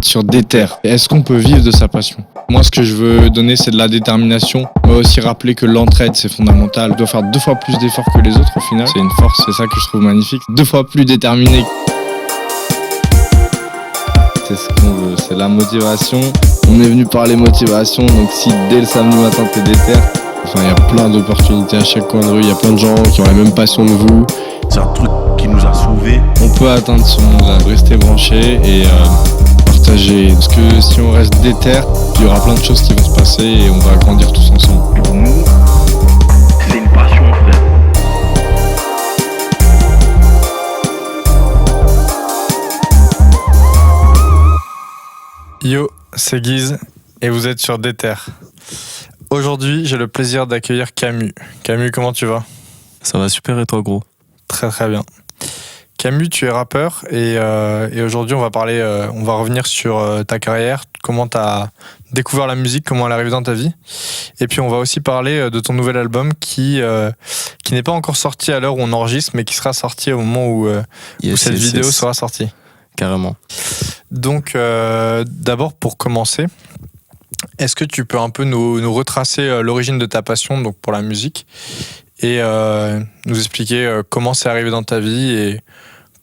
êtes sur Déter. Est-ce qu'on peut vivre de sa passion? Moi, ce que je veux donner, c'est de la détermination, mais aussi rappeler que l'entraide, c'est fondamental. On doit faire 2 fois plus d'efforts que les autres au final. C'est une force, c'est ça que je trouve magnifique. 2 fois plus déterminé. C'est ce qu'on veut, c'est la motivation. On est venu parler motivation, donc si dès le samedi matin t'es déter, il y a plein d'opportunités à chaque coin de rue, il y a plein de gens qui ont la même passion que vous. C'est un truc qui nous a sauvés. On peut atteindre ce monde-là, rester branché et partager. Parce que si on reste déter, il y aura plein de choses qui vont se passer et on va grandir tous ensemble. Pour nous, c'est une passion, frère. Yo, c'est Guise et vous êtes sur Déter. Aujourd'hui, j'ai le plaisir d'accueillir Camus. Camus, comment tu vas? Ça va super et toi, gros? Très très bien. Camus, tu es rappeur et aujourd'hui on va revenir sur ta carrière, comment tu as découvert la musique, comment elle arrive dans ta vie. Et puis on va aussi parler de ton nouvel album qui n'est pas encore sorti à l'heure où on enregistre, mais qui sera sorti au moment où cette vidéo sera sortie. Carrément. Donc d'abord pour commencer, est-ce que tu peux un peu nous retracer l'origine de ta passion donc pour la musique et nous expliquer comment c'est arrivé dans ta vie et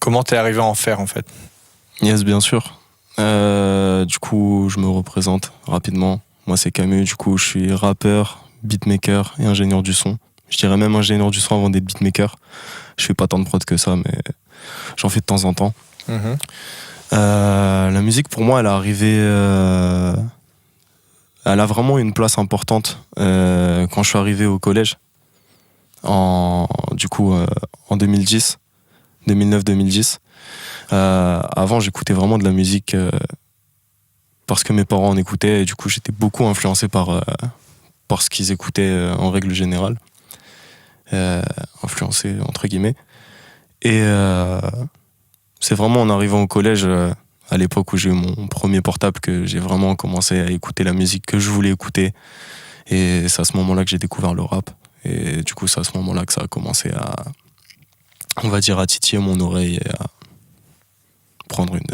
comment t'es arrivé à en faire en fait? Yes, bien sûr. Du coup, je me représente rapidement. Moi, c'est Camus. Du coup, je suis rappeur, beatmaker et ingénieur du son. Je dirais même ingénieur du son avant d'être beatmaker. Je fais pas tant de prod que ça, mais j'en fais de temps en temps. La musique, pour moi, elle est arrivée... Elle a vraiment une place importante quand je suis arrivé au collège. En 2010, 2009-2010. Avant, j'écoutais vraiment de la musique parce que mes parents en écoutaient et du coup, j'étais beaucoup influencé par ce qu'ils écoutaient en règle générale. Influencé entre guillemets. Et c'est vraiment en arrivant au collège, à l'époque où j'ai eu mon premier portable, que j'ai vraiment commencé à écouter la musique que je voulais écouter. Et c'est à ce moment-là que j'ai découvert le rap. Et du coup, c'est à ce moment-là que ça a commencé à titiller mon oreille et à prendre une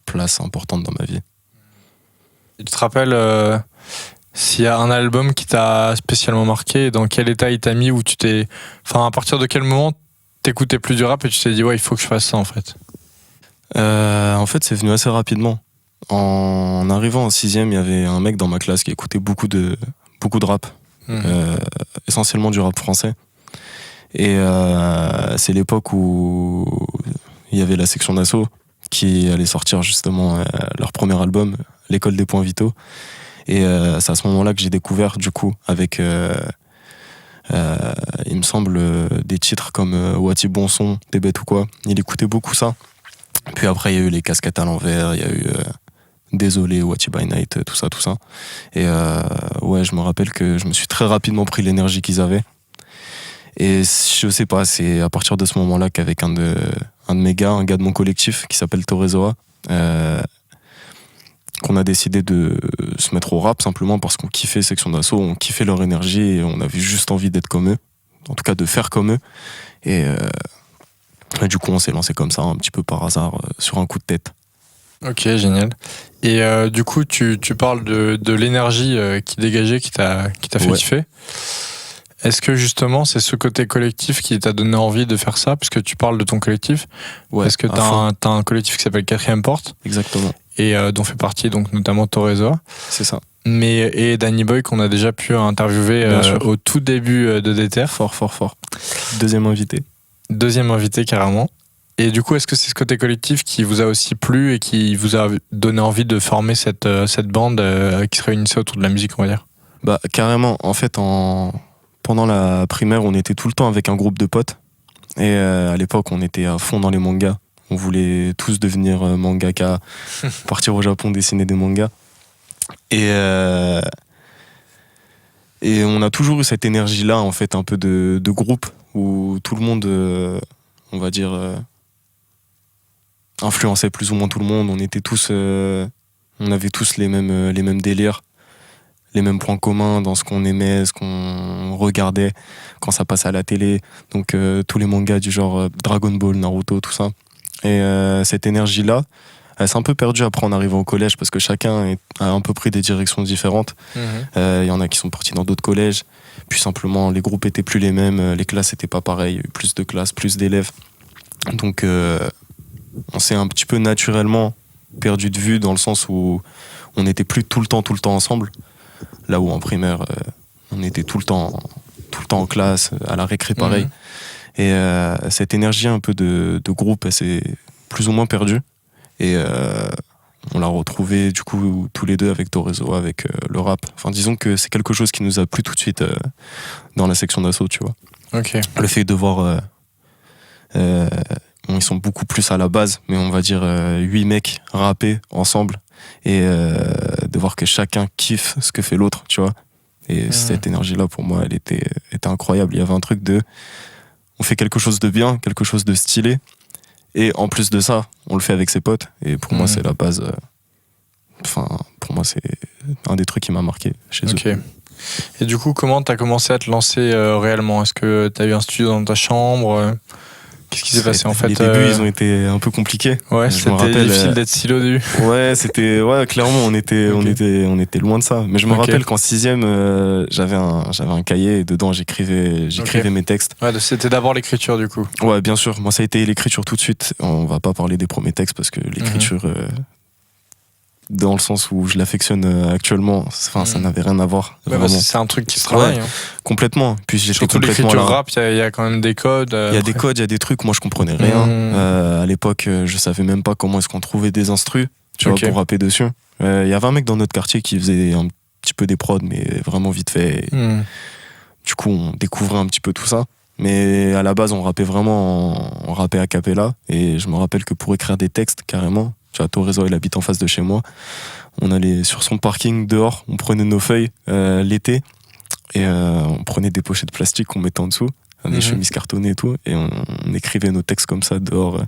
place importante dans ma vie. Et tu te rappelles s'il y a un album qui t'a spécialement marqué, dans quel état il t'a mis, où à partir de quel moment t'écoutais plus du rap et tu t'es dit ouais, il faut que je fasse ça en fait? En fait, c'est venu assez rapidement. En arrivant en 6ème, il y avait un mec dans ma classe qui écoutait beaucoup de rap. Essentiellement du rap français. Et c'est l'époque où il y avait la section d'assaut qui allait sortir justement leur premier album, L'école des points vitaux. Et c'est à ce moment-là que j'ai découvert, du coup, avec, il me semble, des titres comme Wati Bon Son, Des bêtes ou quoi. Il écoutait beaucoup ça. Puis après, il y a eu Les casquettes à l'envers, il y a eu Désolé, Wati by Night, tout ça. Et je me rappelle que je me suis très rapidement pris l'énergie qu'ils avaient. Et je sais pas, c'est à partir de ce moment-là qu'avec un de mes gars, un gars de mon collectif qui s'appelle Torezoa, qu'on a décidé de se mettre au rap simplement parce qu'on kiffait Section d'Assaut, on kiffait leur énergie et on avait juste envie d'être comme eux, en tout cas de faire comme eux. Et du coup, on s'est lancé comme ça, un petit peu par hasard, sur un coup de tête. Ok, génial. Et du coup, tu parles de l'énergie qui dégageait, qui t'a fait kiffer. Est-ce que justement, c'est ce côté collectif qui t'a donné envie de faire ça? Puisque tu parles de ton collectif. Ouais, est-ce que t'as un collectif qui s'appelle 4ème Porte? Exactement. Et dont fait partie donc notamment Torezoa. C'est ça. Et Danny Boy qu'on a déjà pu interviewer au tout début de Déter. Fort. Deuxième invité carrément. Et du coup, est-ce que c'est ce côté collectif qui vous a aussi plu et qui vous a donné envie de former cette bande qui se réunissait autour de la musique, on va dire? Bah carrément. En fait, pendant la primaire, on était tout le temps avec un groupe de potes. Et à l'époque, on était à fond dans les mangas. On voulait tous devenir mangaka, partir au Japon, dessiner des mangas. Et on a toujours eu cette énergie-là, en fait, un peu de groupe, où tout le monde, on va dire, influençait plus ou moins tout le monde. On avait tous les mêmes délires, les mêmes points communs dans ce qu'on aimait, ce qu'on regardait quand ça passait à la télé. Donc tous les mangas du genre Dragon Ball, Naruto, tout ça. Et cette énergie-là, Elle s'est un peu perdue après en arrivant au collège parce que chacun a un peu pris des directions différentes. Il y en a qui sont partis dans d'autres collèges. Puis simplement, les groupes étaient plus les mêmes, les classes étaient pas pareilles. Il y a eu plus de classes, plus d'élèves. Donc, on s'est un petit peu naturellement perdu de vue dans le sens où on n'était plus tout le temps ensemble. Là où en primaire, on était tout le temps en classe, à la récré pareil. Et cette énergie un peu de groupe, elle s'est plus ou moins perdue. Et on l'a retrouvé du coup tous les deux avec Torezo, avec le rap. Enfin, disons que c'est quelque chose qui nous a plu tout de suite dans la section d'assaut, tu vois. Ok. Le fait de voir... ils sont beaucoup plus à la base, mais on va dire 8 mecs rapper ensemble et de voir que chacun kiffe ce que fait l'autre, tu vois. Et cette énergie-là, pour moi, elle était incroyable. Il y avait un truc de... On fait quelque chose de bien, quelque chose de stylé. Et en plus de ça, on le fait avec ses potes. Et pour moi, c'est la base. Enfin, pour moi, c'est un des trucs qui m'a marqué chez eux. Et du coup, comment t'as commencé à te lancer réellement ? Est-ce que t'as eu un studio dans ta chambre ? Qu'est-ce qui s'est passé en fait ? Les débuts, ils ont été un peu compliqués. Ouais, c'était difficile d'être stylé au début. Ouais, clairement, on était loin de ça. Mais je me rappelle qu'en 6ème, j'avais un cahier et dedans j'écrivais mes textes. Ouais, c'était d'abord l'écriture du coup. Ouais, bien sûr. Moi, ça a été l'écriture tout de suite. On va pas parler des premiers textes parce que l'écriture, dans le sens où je l'affectionne actuellement, ça n'avait rien à voir. Ouais, bah, c'est un truc qui se travaille. Complètement. Puis j'étais surtout l'écriture rap, il y a quand même des codes. Il y a des codes, il y a des trucs, moi je comprenais rien. À l'époque, je savais même pas comment est-ce qu'on trouvait des instrus, tu vois, pour rapper dessus. Il y avait un mec dans notre quartier qui faisait un petit peu des prods, mais vraiment vite fait. Du coup, on découvrait un petit peu tout ça. Mais à la base, on rappait a cappella. Et je me rappelle que pour écrire des textes, carrément, tu vois, Torezo, il habite en face de chez moi. On allait sur son parking dehors, on prenait nos feuilles l'été et on prenait des pochettes de plastique qu'on mettait en dessous, des chemises cartonnées et tout, et on écrivait nos textes comme ça dehors,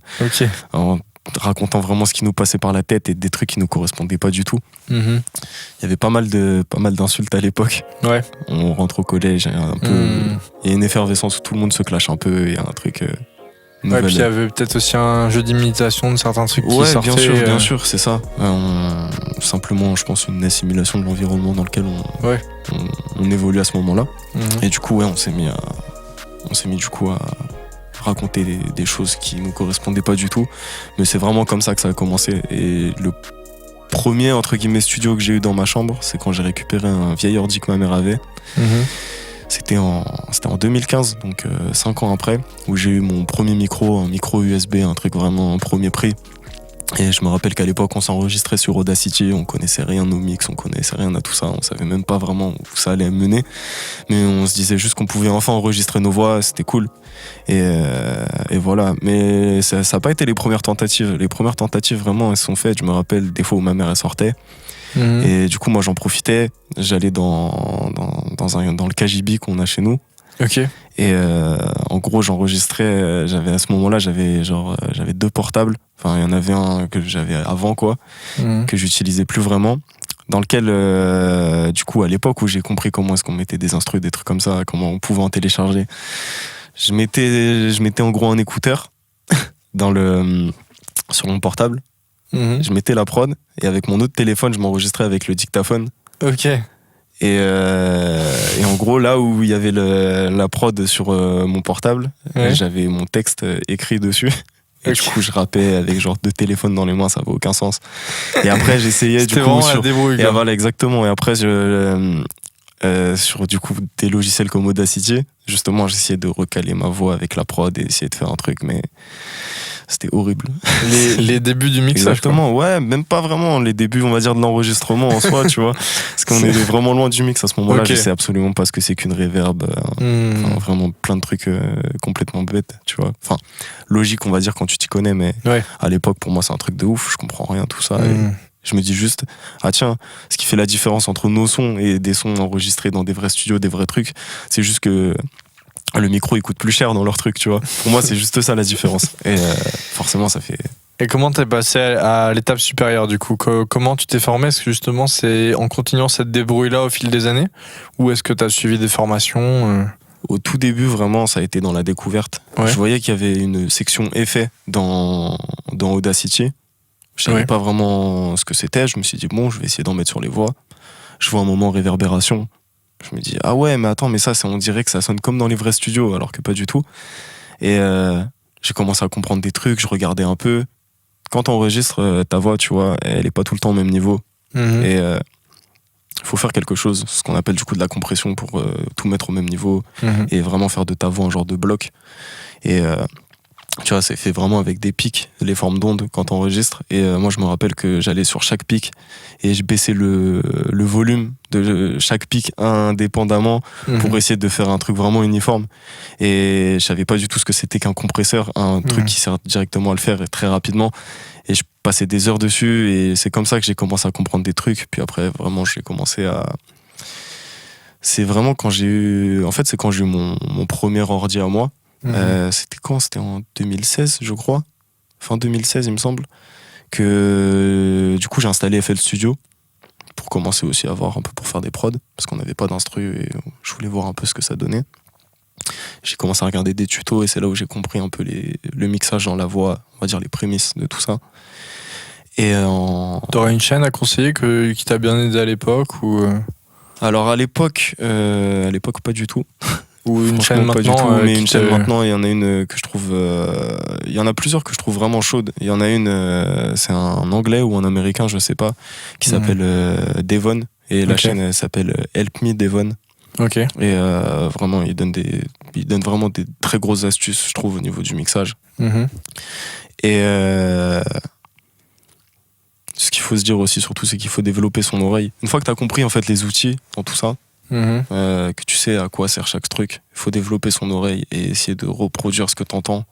en racontant vraiment ce qui nous passait par la tête et des trucs qui nous correspondaient pas du tout. Il y avait pas mal d'insultes à l'époque. Ouais. On rentre au collège, il y a une effervescence où tout le monde se clash un peu, il y a un truc... Ouais, puis il y avait peut-être aussi un jeu d'imitation de certains trucs qui sortaient. Ouais, bien sûr, c'est ça. Simplement, je pense, une assimilation de l'environnement dans lequel on évolue à ce moment-là. Et du coup, on s'est mis du coup à raconter des choses qui nous correspondaient pas du tout. Mais c'est vraiment comme ça que ça a commencé. Et le premier, entre guillemets, studio que j'ai eu dans ma chambre, c'est quand j'ai récupéré un vieil ordi que ma mère avait. C'était en 2015, donc 5 ans après, où j'ai eu mon premier micro, un micro USB, un truc vraiment en premier prix. Et je me rappelle qu'à l'époque, on s'enregistrait sur Audacity, on connaissait rien aux mix, on connaissait rien à tout ça, on savait même pas vraiment où ça allait mener. Mais on se disait juste qu'on pouvait enfin enregistrer nos voix, c'était cool. Et voilà. Mais ça n'a pas été les premières tentatives. Les premières tentatives, vraiment, elles sont faites. Je me rappelle des fois où ma mère, elle sortait. Et du coup, moi, j'en profitais. J'allais dans le KGB qu'on a chez nous. Et en gros, j'enregistrais. À ce moment-là, j'avais 2 portables. Enfin, il y en avait un que j'avais avant, quoi, que j'utilisais plus vraiment. Dans lequel, du coup, à l'époque où j'ai compris comment est-ce qu'on mettait des instrus, des trucs comme ça, comment on pouvait en télécharger, je mettais en gros un écouteur sur mon portable. Je mettais la prod et avec mon autre téléphone, je m'enregistrais avec le dictaphone. Et en gros, là où il y avait la prod sur mon portable, j'avais mon texte écrit dessus. Et du coup, je rappais avec genre 2 téléphones dans les mains, ça avait aucun sens. Et après, j'essayais du coup sur... Et voilà, exactement. Et après, sur du coup des logiciels comme Audacity, justement, j'essayais de recaler ma voix avec la prod et essayer de faire un truc, mais c'était horrible. Les débuts du mixage. Exactement, ouais, même pas vraiment les débuts, on va dire, de l'enregistrement en soi, tu vois. Parce qu'on est vraiment loin du mix à ce moment-là. Je sais absolument pas ce que c'est qu'une reverb. Vraiment plein de trucs complètement bêtes, tu vois. Enfin, logique, on va dire, quand tu t'y connais, mais à l'époque, pour moi, c'est un truc de ouf. Je comprends rien, tout ça. Et je me dis juste, ah tiens, ce qui fait la différence entre nos sons et des sons enregistrés dans des vrais studios, des vrais trucs, c'est juste que le micro il coûte plus cher dans leur truc, tu vois. Pour moi, c'est juste ça la différence. Et forcément, ça fait... Et comment t'es passé à l'étape supérieure du coup ? Comment tu t'es formé ? Est-ce que justement c'est en continuant cette débrouille-là au fil des années ? Ou est-ce que t'as suivi des formations Au tout début, vraiment, ça a été dans la découverte. Je voyais qu'il y avait une section effet dans Audacity. Je savais Ouais. pas vraiment ce que c'était. Je me suis dit, bon, je vais essayer d'en mettre sur les voix. Je vois un moment réverbération. Je me dis, ah ouais, mais attends, mais ça, on dirait que ça sonne comme dans les vrais studios, alors que pas du tout. Et j'ai commencé à comprendre des trucs, je regardais un peu. Quand t'enregistres ta voix, tu vois, elle est pas tout le temps au même niveau. Mhm. Et faut faire quelque chose, ce qu'on appelle du coup de la compression pour tout mettre au même niveau Mhm. et vraiment faire de ta voix un genre de bloc. Et tu vois, c'est fait vraiment avec des pics, les formes d'ondes quand t'enregistres. Et moi, je me rappelle que j'allais sur chaque pic et je baissais le volume de chaque pic indépendamment Mhm. pour essayer de faire un truc vraiment uniforme. Et je savais pas du tout ce que c'était qu'un compresseur, un truc qui sert directement à le faire et très rapidement. Et je passais des heures dessus et c'est comme ça que j'ai commencé à comprendre des trucs. Puis après, vraiment, j'ai commencé à... C'est vraiment quand j'ai eu... En fait, c'est quand j'ai eu mon premier ordi à moi. Mhm. C'était quand? C'était en 2016, je crois. Fin 2016, il me semble. Que du coup, j'ai installé FL Studio pour commencer aussi à voir un peu pour faire des prods. Parce qu'on n'avait pas d'instru et je voulais voir un peu ce que ça donnait. J'ai commencé à regarder des tutos et c'est là où j'ai compris un peu le mixage dans la voix, on va dire les prémices de tout ça. Et T'aurais une chaîne à conseiller qui t'a bien aidé à l'époque alors à l'époque, pas du tout. ou une chaîne Franchement, pas du maintenant tout, mais qui une te- chaîne maintenant, il y en a une que je trouve. Il y en a plusieurs que je trouve vraiment chaudes. Il y en a une, c'est un anglais ou un américain, je sais pas, qui s'appelle Devon. Et la Ok. chaîne elle s'appelle Help Me Devon. Ok. Et vraiment, il donne vraiment des très grosses astuces, je trouve, au niveau du mixage. Mhm. Et ce qu'il faut se dire aussi, surtout, c'est qu'il faut développer son oreille. Une fois que tu as compris en fait les outils dans tout ça, Mhm. que tu sais à quoi sert chaque truc, il faut développer son oreille et essayer de reproduire ce que tu entends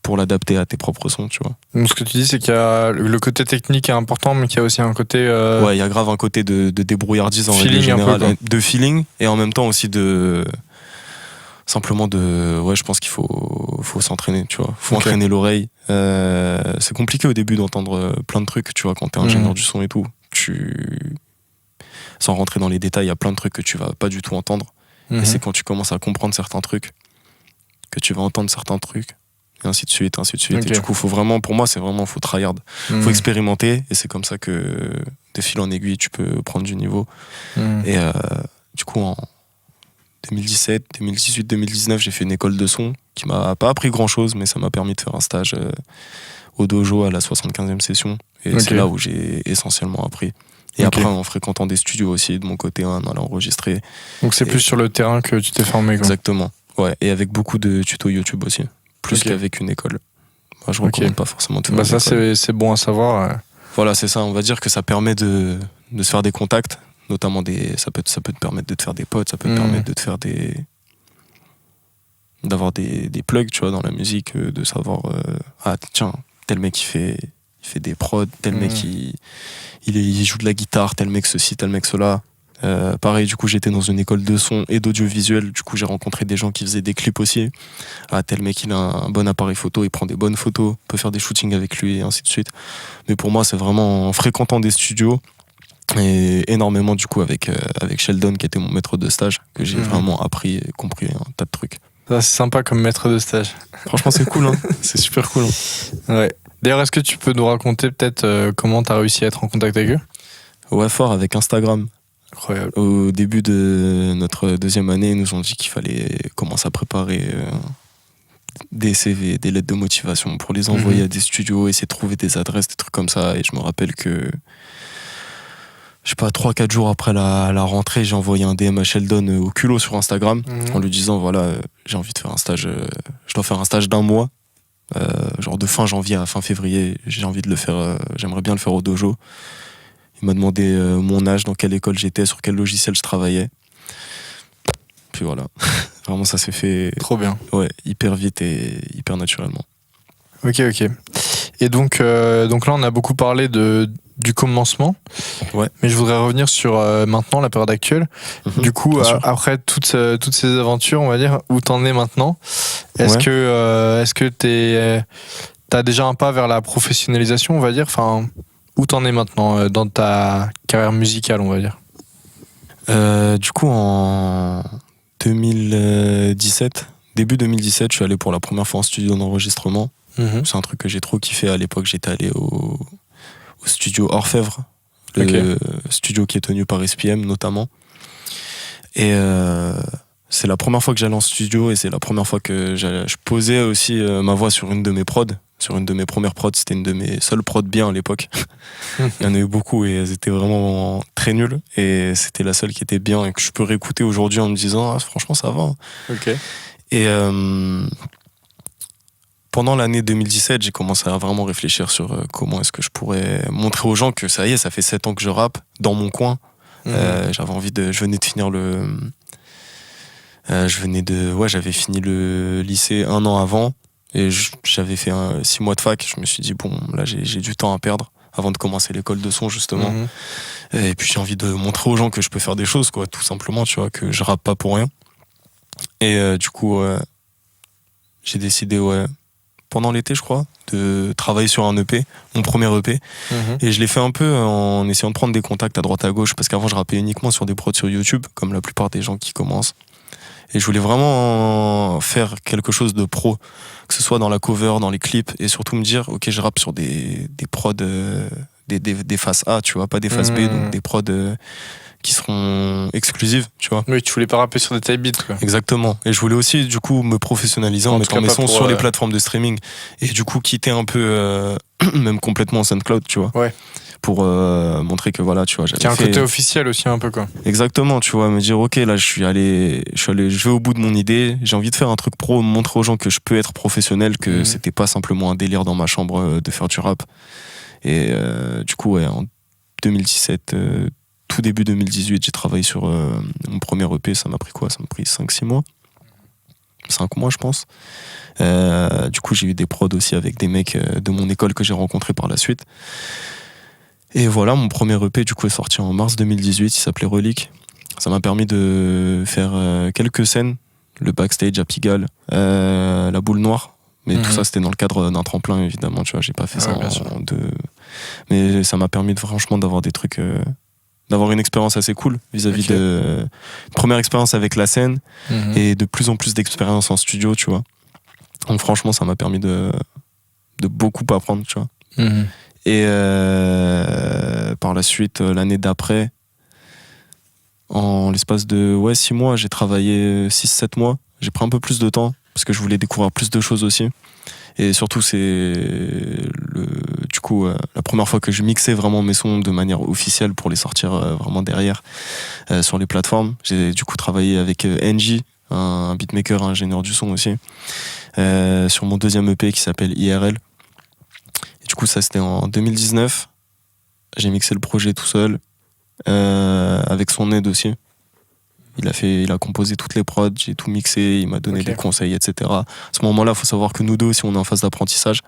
pour l'adapter à tes propres sons, tu vois. Donc ce que tu dis, c'est qu'il y a le côté technique est important, mais qu'il y a aussi un côté Ouais, il y a grave un côté de débrouillardise en feeling règle un peu, générale, quoi. de feeling, et en même temps aussi simplement ouais, je pense qu'il faut s'entraîner, tu vois. Faut Ok. entraîner l'oreille. C'est compliqué au début d'entendre plein de trucs, tu vois, quand t'es ingénieur du son et tout. Sans rentrer dans les détails, il y a plein de trucs que tu vas pas du tout entendre. Mhm. Et c'est quand tu commences à comprendre certains trucs que tu vas entendre certains trucs. Et ainsi de suite, ainsi de suite. Ok. Et du coup, pour moi, c'est vraiment, faut tryhard. Mhm. Faut expérimenter, et c'est comme ça que de fil en aiguille, tu peux prendre du niveau. Mhm. Et du coup, en 2017, 2018, 2019, j'ai fait une école de son qui m'a pas appris grand chose, mais ça m'a permis de faire un stage au dojo à la 75e session. Et Ok. c'est là où j'ai essentiellement appris. Et Ok. après, en fréquentant des studios aussi, de mon côté, en allant enregistrer. Donc c'est Et- plus sur le terrain que tu t'es formé, quoi. Exactement. Ouais, et avec beaucoup de tutos YouTube aussi. Plus Ok. qu'avec une école. Moi, je Ok. recommande pas forcément de faire Bah une ça école. c'est bon à savoir. Voilà, c'est ça. On va dire que ça permet de se faire des contacts, notamment ça peut te permettre de te faire des potes, ça peut te permettre de te faire d'avoir des plugs, tu vois, dans la musique, de savoir ah tiens, tel mec il fait des prods, tel mec il joue de la guitare, tel mec ceci, tel mec cela. Pareil, du coup, j'étais dans une école de son et d'audiovisuel. Du coup, j'ai rencontré des gens qui faisaient des clips aussi. Ah, tel mec, il a un bon appareil photo, il prend des bonnes photos, on peut faire des shootings avec lui et ainsi de suite. Mais pour moi, c'est vraiment en fréquentant des studios et énormément, du coup, avec Sheldon, qui était mon maître de stage, que j'ai vraiment appris et compris un tas de trucs. Ça, c'est sympa comme maître de stage. Franchement, c'est cool, hein. C'est super cool. Hein. Ouais. D'ailleurs, est-ce que tu peux nous raconter peut-être comment tu as réussi à être en contact avec eux? Ouais, fort avec Instagram. Incroyable. Au début de notre deuxième année, ils nous ont dit qu'il fallait commencer à préparer des CV, des lettres de motivation pour les envoyer à des studios, essayer de trouver des adresses, des trucs comme ça. Et je me rappelle que, je sais pas, 3-4 jours après la rentrée, j'ai envoyé un DM à Sheldon au culot sur Instagram en lui disant voilà, j'ai envie de faire un stage, je dois faire un stage d'1 mois, genre de fin janvier à fin février, j'ai envie de le faire, j'aimerais bien le faire au dojo. Il m'a demandé mon âge, dans quelle école j'étais, sur quel logiciel je travaillais. Puis voilà. Vraiment, ça s'est fait Trop bien. ouais, hyper vite et hyper naturellement. Ok. Et donc là, on a beaucoup parlé du commencement. Ouais. Mais je voudrais revenir sur maintenant, la période actuelle. Du coup, bien sûr. après toutes ces aventures, on va dire, où t'en es maintenant, est-ce que t'as déjà un pas vers la professionnalisation, on va dire? Enfin, où t'en es maintenant dans ta carrière musicale, on va dire? Du coup, en 2017, début 2017, je suis allé pour la première fois en studio d'enregistrement C'est un truc que j'ai trop kiffé à l'époque. J'étais allé au studio Orfèvre, le studio qui est tenu par SPM notamment. Et c'est la première fois que j'allais en studio et c'est la première fois que je posais aussi ma voix sur une de mes prods. Sur une de mes premières prods, c'était une de mes seules prods bien à l'époque. Il y en a eu beaucoup et elles étaient vraiment très nulles. Et c'était la seule qui était bien et que je peux réécouter aujourd'hui en me disant franchement ça va. Ok. Et pendant l'année 2017, j'ai commencé à vraiment réfléchir sur comment est-ce que je pourrais montrer aux gens que ça y est, ça fait 7 ans que je rappe dans mon coin. J'avais envie je venais de finir j'avais fini le lycée 1 an avant et j'avais fait 6 mois de fac. Je me suis dit bon, là j'ai du temps à perdre avant de commencer l'école de son justement. Et puis j'ai envie de montrer aux gens que je peux faire des choses quoi, tout simplement, tu vois, que je rappe pas pour rien. Et du coup j'ai décidé pendant l'été je crois de travailler sur un EP, mon premier EP. Et je l'ai fait un peu en essayant de prendre des contacts à droite à gauche parce qu'avant je rappais uniquement sur des prods sur YouTube comme la plupart des gens qui commencent. Et je voulais vraiment faire quelque chose de pro, que ce soit dans la cover, dans les clips, et surtout me dire, ok, je rappe sur des prods, des faces A, tu vois, pas des faces B, donc des prods qui seront exclusives, tu vois. Oui, tu voulais pas rapper sur des type beats, quoi. Exactement. Et je voulais aussi, du coup, me professionnaliser en mettant mes sons sur les plateformes de streaming, et du coup, quitter un peu, même complètement SoundCloud, tu vois. Ouais. Pour montrer que voilà, tu vois, j'avais fait un côté officiel aussi un peu quoi. Exactement, tu vois, me dire ok, là je vais au bout de mon idée, j'ai envie de faire un truc pro, montrer aux gens que je peux être professionnel, que c'était pas simplement un délire dans ma chambre de faire du rap. Et du coup en 2017, tout début 2018, j'ai travaillé sur mon premier EP. Ça m'a pris quoi? Ça m'a pris 5-6 mois, 5 mois je pense. Du coup j'ai eu des prods aussi avec des mecs de mon école que j'ai rencontrés par la suite. Et voilà, mon premier EP du coup est sorti en mars 2018, il s'appelait Relique. Ça m'a permis de faire quelques scènes, le backstage à Pigalle, la boule noire. Mais tout ça c'était dans le cadre d'un tremplin évidemment, tu vois, j'ai pas fait ça en deux. Mais ça m'a permis franchement d'avoir des trucs, d'avoir une expérience assez cool vis-à-vis de première expérience avec la scène et de plus en plus d'expérience en studio, tu vois. Donc franchement ça m'a permis de beaucoup apprendre, tu vois. Et par la suite, l'année d'après, en l'espace de 6 mois, j'ai travaillé 6-7 mois. J'ai pris un peu plus de temps parce que je voulais découvrir plus de choses aussi. Et surtout, c'est du coup la première fois que je mixais vraiment mes sons de manière officielle pour les sortir vraiment derrière sur les plateformes. J'ai du coup travaillé avec NJ, un beatmaker, un ingénieur du son aussi, sur mon deuxième EP qui s'appelle IRL. Du coup, ça c'était en 2019. J'ai mixé le projet tout seul, avec son aide aussi. Il a composé toutes les prods, j'ai tout mixé, il m'a donné des conseils, etc. À ce moment-là, il faut savoir que nous deux aussi, on est en phase d'apprentissage.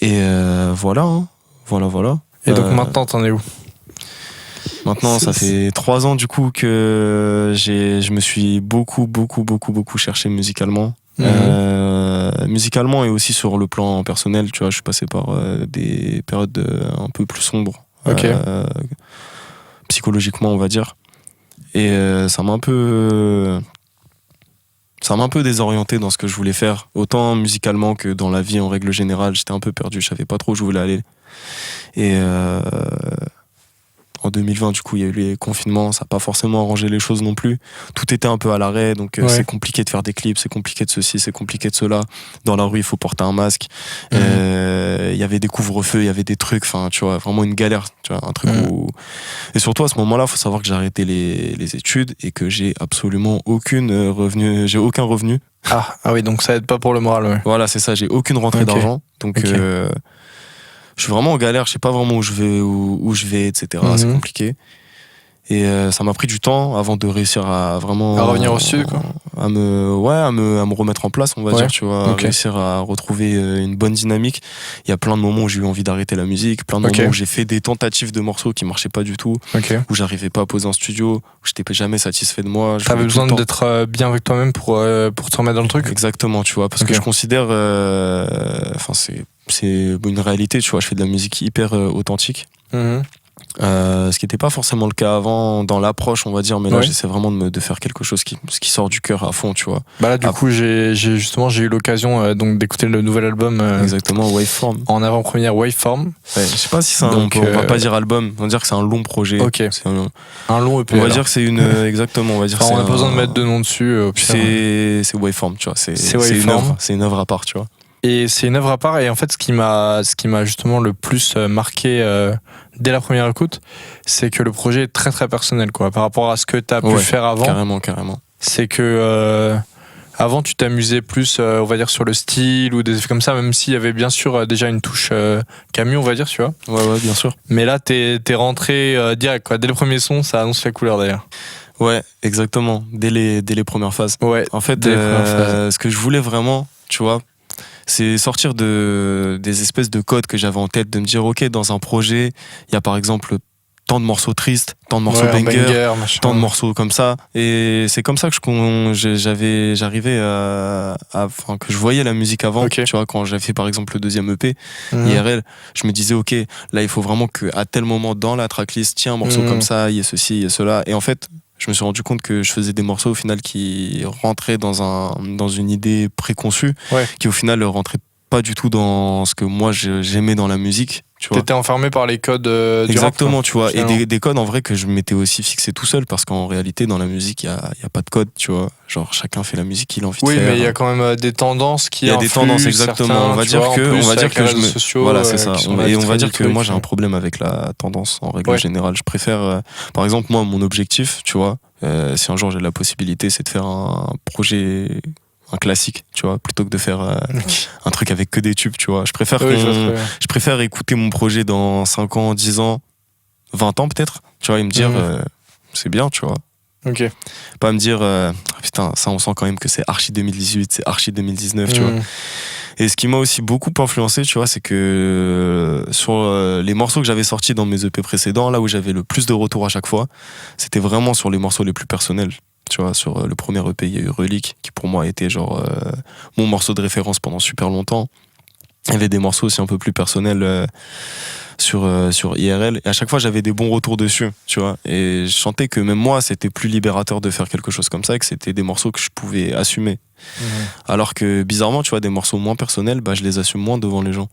Et voilà. Et donc maintenant, t'en es où? Maintenant, ça fait 3 ans du coup que je me suis beaucoup cherché musicalement. Musicalement et aussi sur le plan personnel, tu vois, je suis passé par des périodes un peu plus sombres, psychologiquement on va dire, et ça m'a un peu désorienté dans ce que je voulais faire, autant musicalement que dans la vie en règle générale. J'étais un peu perdu, je savais pas trop où je voulais aller. Et en 2020, du coup, il y a eu les confinements, ça n'a pas forcément arrangé les choses non plus. Tout était un peu à l'arrêt, donc c'est compliqué de faire des clips, c'est compliqué de ceci, c'est compliqué de cela. Dans la rue, il faut porter un masque. Il y avait des couvre-feux, il y avait des trucs, enfin, tu vois, vraiment une galère, tu vois, un truc où... Et surtout, à ce moment-là, il faut savoir que j'ai arrêté les études et que j'ai absolument aucun revenu. Ah oui, donc ça aide pas pour le moral, ouais. Voilà, c'est ça, j'ai aucune rentrée d'argent, donc... je suis vraiment en galère, je sais pas vraiment où je vais, etc. C'est compliqué. Et ça m'a pris du temps avant de réussir à vraiment... À revenir au sud, quoi. À me remettre en place, on va dire, tu vois. Réussir à retrouver une bonne dynamique. Il y a plein de moments où j'ai eu envie d'arrêter la musique, plein de moments où j'ai fait des tentatives de morceaux qui marchaient pas du tout, où j'arrivais pas à poser en studio, où j'étais jamais satisfait de moi. T'avais besoin d'être bien avec toi-même pour te remettre dans le truc? Exactement, tu vois, parce que je considère... c'est une réalité, tu vois, je fais de la musique hyper authentique. Ce qui n'était pas forcément le cas avant dans l'approche, on va dire, mais là Ouais. j'essaie vraiment de faire quelque chose qui sort du cœur à fond, tu vois. Bah là, du coup, j'ai eu l'occasion donc d'écouter le nouvel album Exactement, Waveform. en avant-première Waveform. Ouais, je sais pas si c'est on Donc, va pas dire album, on va dire que c'est un long projet. Ok. C'est un- Un long EP. on va alors. dire que c'est une exactement, on va dire Enfin, que on c'est n'a pas besoin de un- mettre de nom dessus. Au pire. c'est Waveform, tu vois, c'est une Waveform. œuvre, c'est une œuvre à part, tu vois. Et c'est une œuvre à part. Et en fait, ce qui m'a justement le plus marqué dès la première écoute, c'est que le projet est très très personnel, quoi. Par rapport à ce que tu as pu Ouais, faire avant, Carrément. c'est que avant, tu t'amusais plus, on va dire, sur le style ou des effets comme ça, même s'il y avait bien sûr déjà une touche Camus, on va dire, tu vois. Ouais, bien sûr. Mais là, t'es rentré direct, quoi. Dès le premier son, ça annonce la couleur d'ailleurs. Ouais, exactement. Dès les premières phases. Ouais. En fait, Dès les premières phases. ce que je voulais vraiment, tu vois, c'est sortir des espèces de codes que j'avais en tête, de me dire, ok, dans un projet, il y a par exemple tant de morceaux tristes, tant de morceaux Ouais, bangers, machin. tant de morceaux comme ça. Et c'est comme ça que j'arrivais enfin, que je voyais la musique avant, Ok. tu vois, quand j'avais fait par exemple le deuxième EP, Mhm. IRL, je me disais, ok, là, il faut vraiment qu'à tel moment dans la tracklist, tiens, un morceau Mhm. comme ça, il y a ceci, il y a cela. Et en fait, je me suis rendu compte que je faisais des morceaux au final qui rentraient dans une idée préconçue, Ouais. qui au final rentraient pas du tout dans ce que moi j'aimais dans la musique, tu vois. T'étais enfermé par les codes du rap, Exactement, quoi, tu vois. Et finalement. des codes en vrai que je m'étais aussi fixé tout seul, parce qu'en réalité, dans la musique, il y a pas de code, tu vois. Genre, chacun fait la musique qu'il a envie Oui, de faire. mais il y a quand même des tendances qui Il y a des influent tendances, exactement. certains, On va tu dire vois, en que, plus, on va dire avec que les je réseaux me, sociaux, voilà, c'est ça. qui sont là Et qui on va traînent dire des que trucs. moi, j'ai un problème avec la tendance en règle Ouais. générale. Je préfère, par exemple, moi, mon objectif, tu vois, si un jour j'ai la possibilité, c'est de faire un projet, un classique, tu vois, plutôt que de faire un truc avec que des tubes, tu vois. Je préfère Oui, je vois très bien. je préfère écouter mon projet dans 5 ans, 10 ans, 20 ans peut-être, tu vois, et me dire, c'est bien, tu vois. Ok. Pas me dire, putain, ça on sent quand même que c'est archi 2018, c'est archi 2019, tu vois. Mhm. Et ce qui m'a aussi beaucoup influencé, tu vois, c'est que sur les morceaux que j'avais sortis dans mes EP précédents, là où j'avais le plus de retours à chaque fois, c'était vraiment sur les morceaux les plus personnels. Tu vois, sur le premier EP, il y a eu Relique, qui pour moi a été genre mon morceau de référence pendant super longtemps. Il y avait des morceaux aussi un peu plus personnels sur IRL. Et à chaque fois, j'avais des bons retours dessus, tu vois. Et je sentais que même moi, c'était plus libérateur de faire quelque chose comme ça, et que c'était des morceaux que je pouvais assumer. Alors que bizarrement, tu vois, des morceaux moins personnels, bah, je les assume moins devant les gens.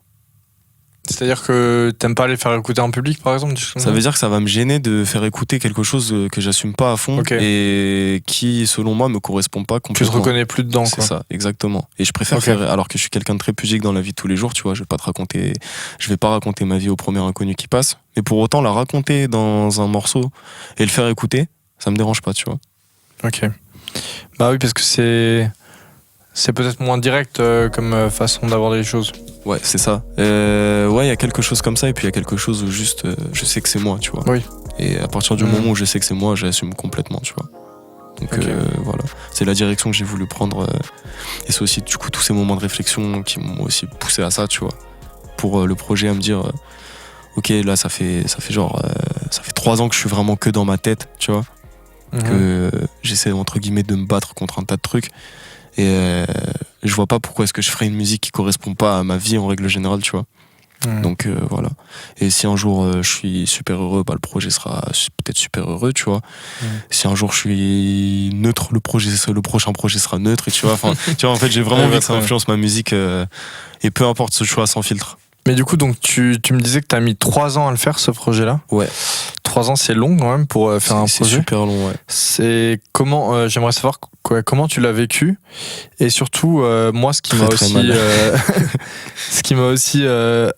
C'est-à-dire que t'aimes pas les faire écouter en public, par exemple, Ça veut dire que ça va me gêner de faire écouter quelque chose que j'assume pas à fond, Ok. et qui, selon moi, me correspond pas Tu te complètement. reconnais plus dedans, C'est quoi. ça, exactement. Et je préfère Ok. faire, alors que je suis quelqu'un de très pudique dans la vie de tous les jours, tu vois, je vais pas raconter ma vie au premier inconnu qui passe, mais pour autant la raconter dans un morceau et le faire écouter, ça me dérange pas, tu vois. Ok. Bah oui, parce que c'est peut-être moins direct comme façon d'aborder les choses. Ouais, c'est ça. Ouais, il y a quelque chose comme ça, et puis il y a quelque chose où juste, je sais que c'est moi, tu vois. Oui. Et à partir du moment où je sais que c'est moi, j'assume complètement, tu vois. Donc Ok. voilà, c'est la direction que j'ai voulu prendre, et c'est aussi du coup tous ces moments de réflexion qui m'ont aussi poussé à ça, tu vois. Pour le projet, à me dire, ok, là ça fait genre, ça fait 3 ans que je suis vraiment que dans ma tête, tu vois. Que j'essaie entre guillemets de me battre contre un tas de trucs, et je vois pas pourquoi est-ce que je ferais une musique qui correspond pas à ma vie en règle générale, tu vois. Donc voilà. Et si un jour je suis super heureux, bah le projet sera peut-être super heureux, tu vois. Si un jour je suis neutre, le prochain projet sera neutre, et tu vois, enfin, tu vois, en fait, j'ai vraiment Ouais, envie bah, que ça très bien. influence ma musique, et peu importe ce choix, sans filtre. Mais du coup, donc tu me disais que t'as mis 3 ans à le faire, ce projet-là. Ouais. 3 ans, c'est long quand même pour faire un C'est projet. super long, ouais. C'est comment j'aimerais savoir comment tu l'as vécu, et surtout moi ce qui Très, m'a très aussi mal. ce qui m'a aussi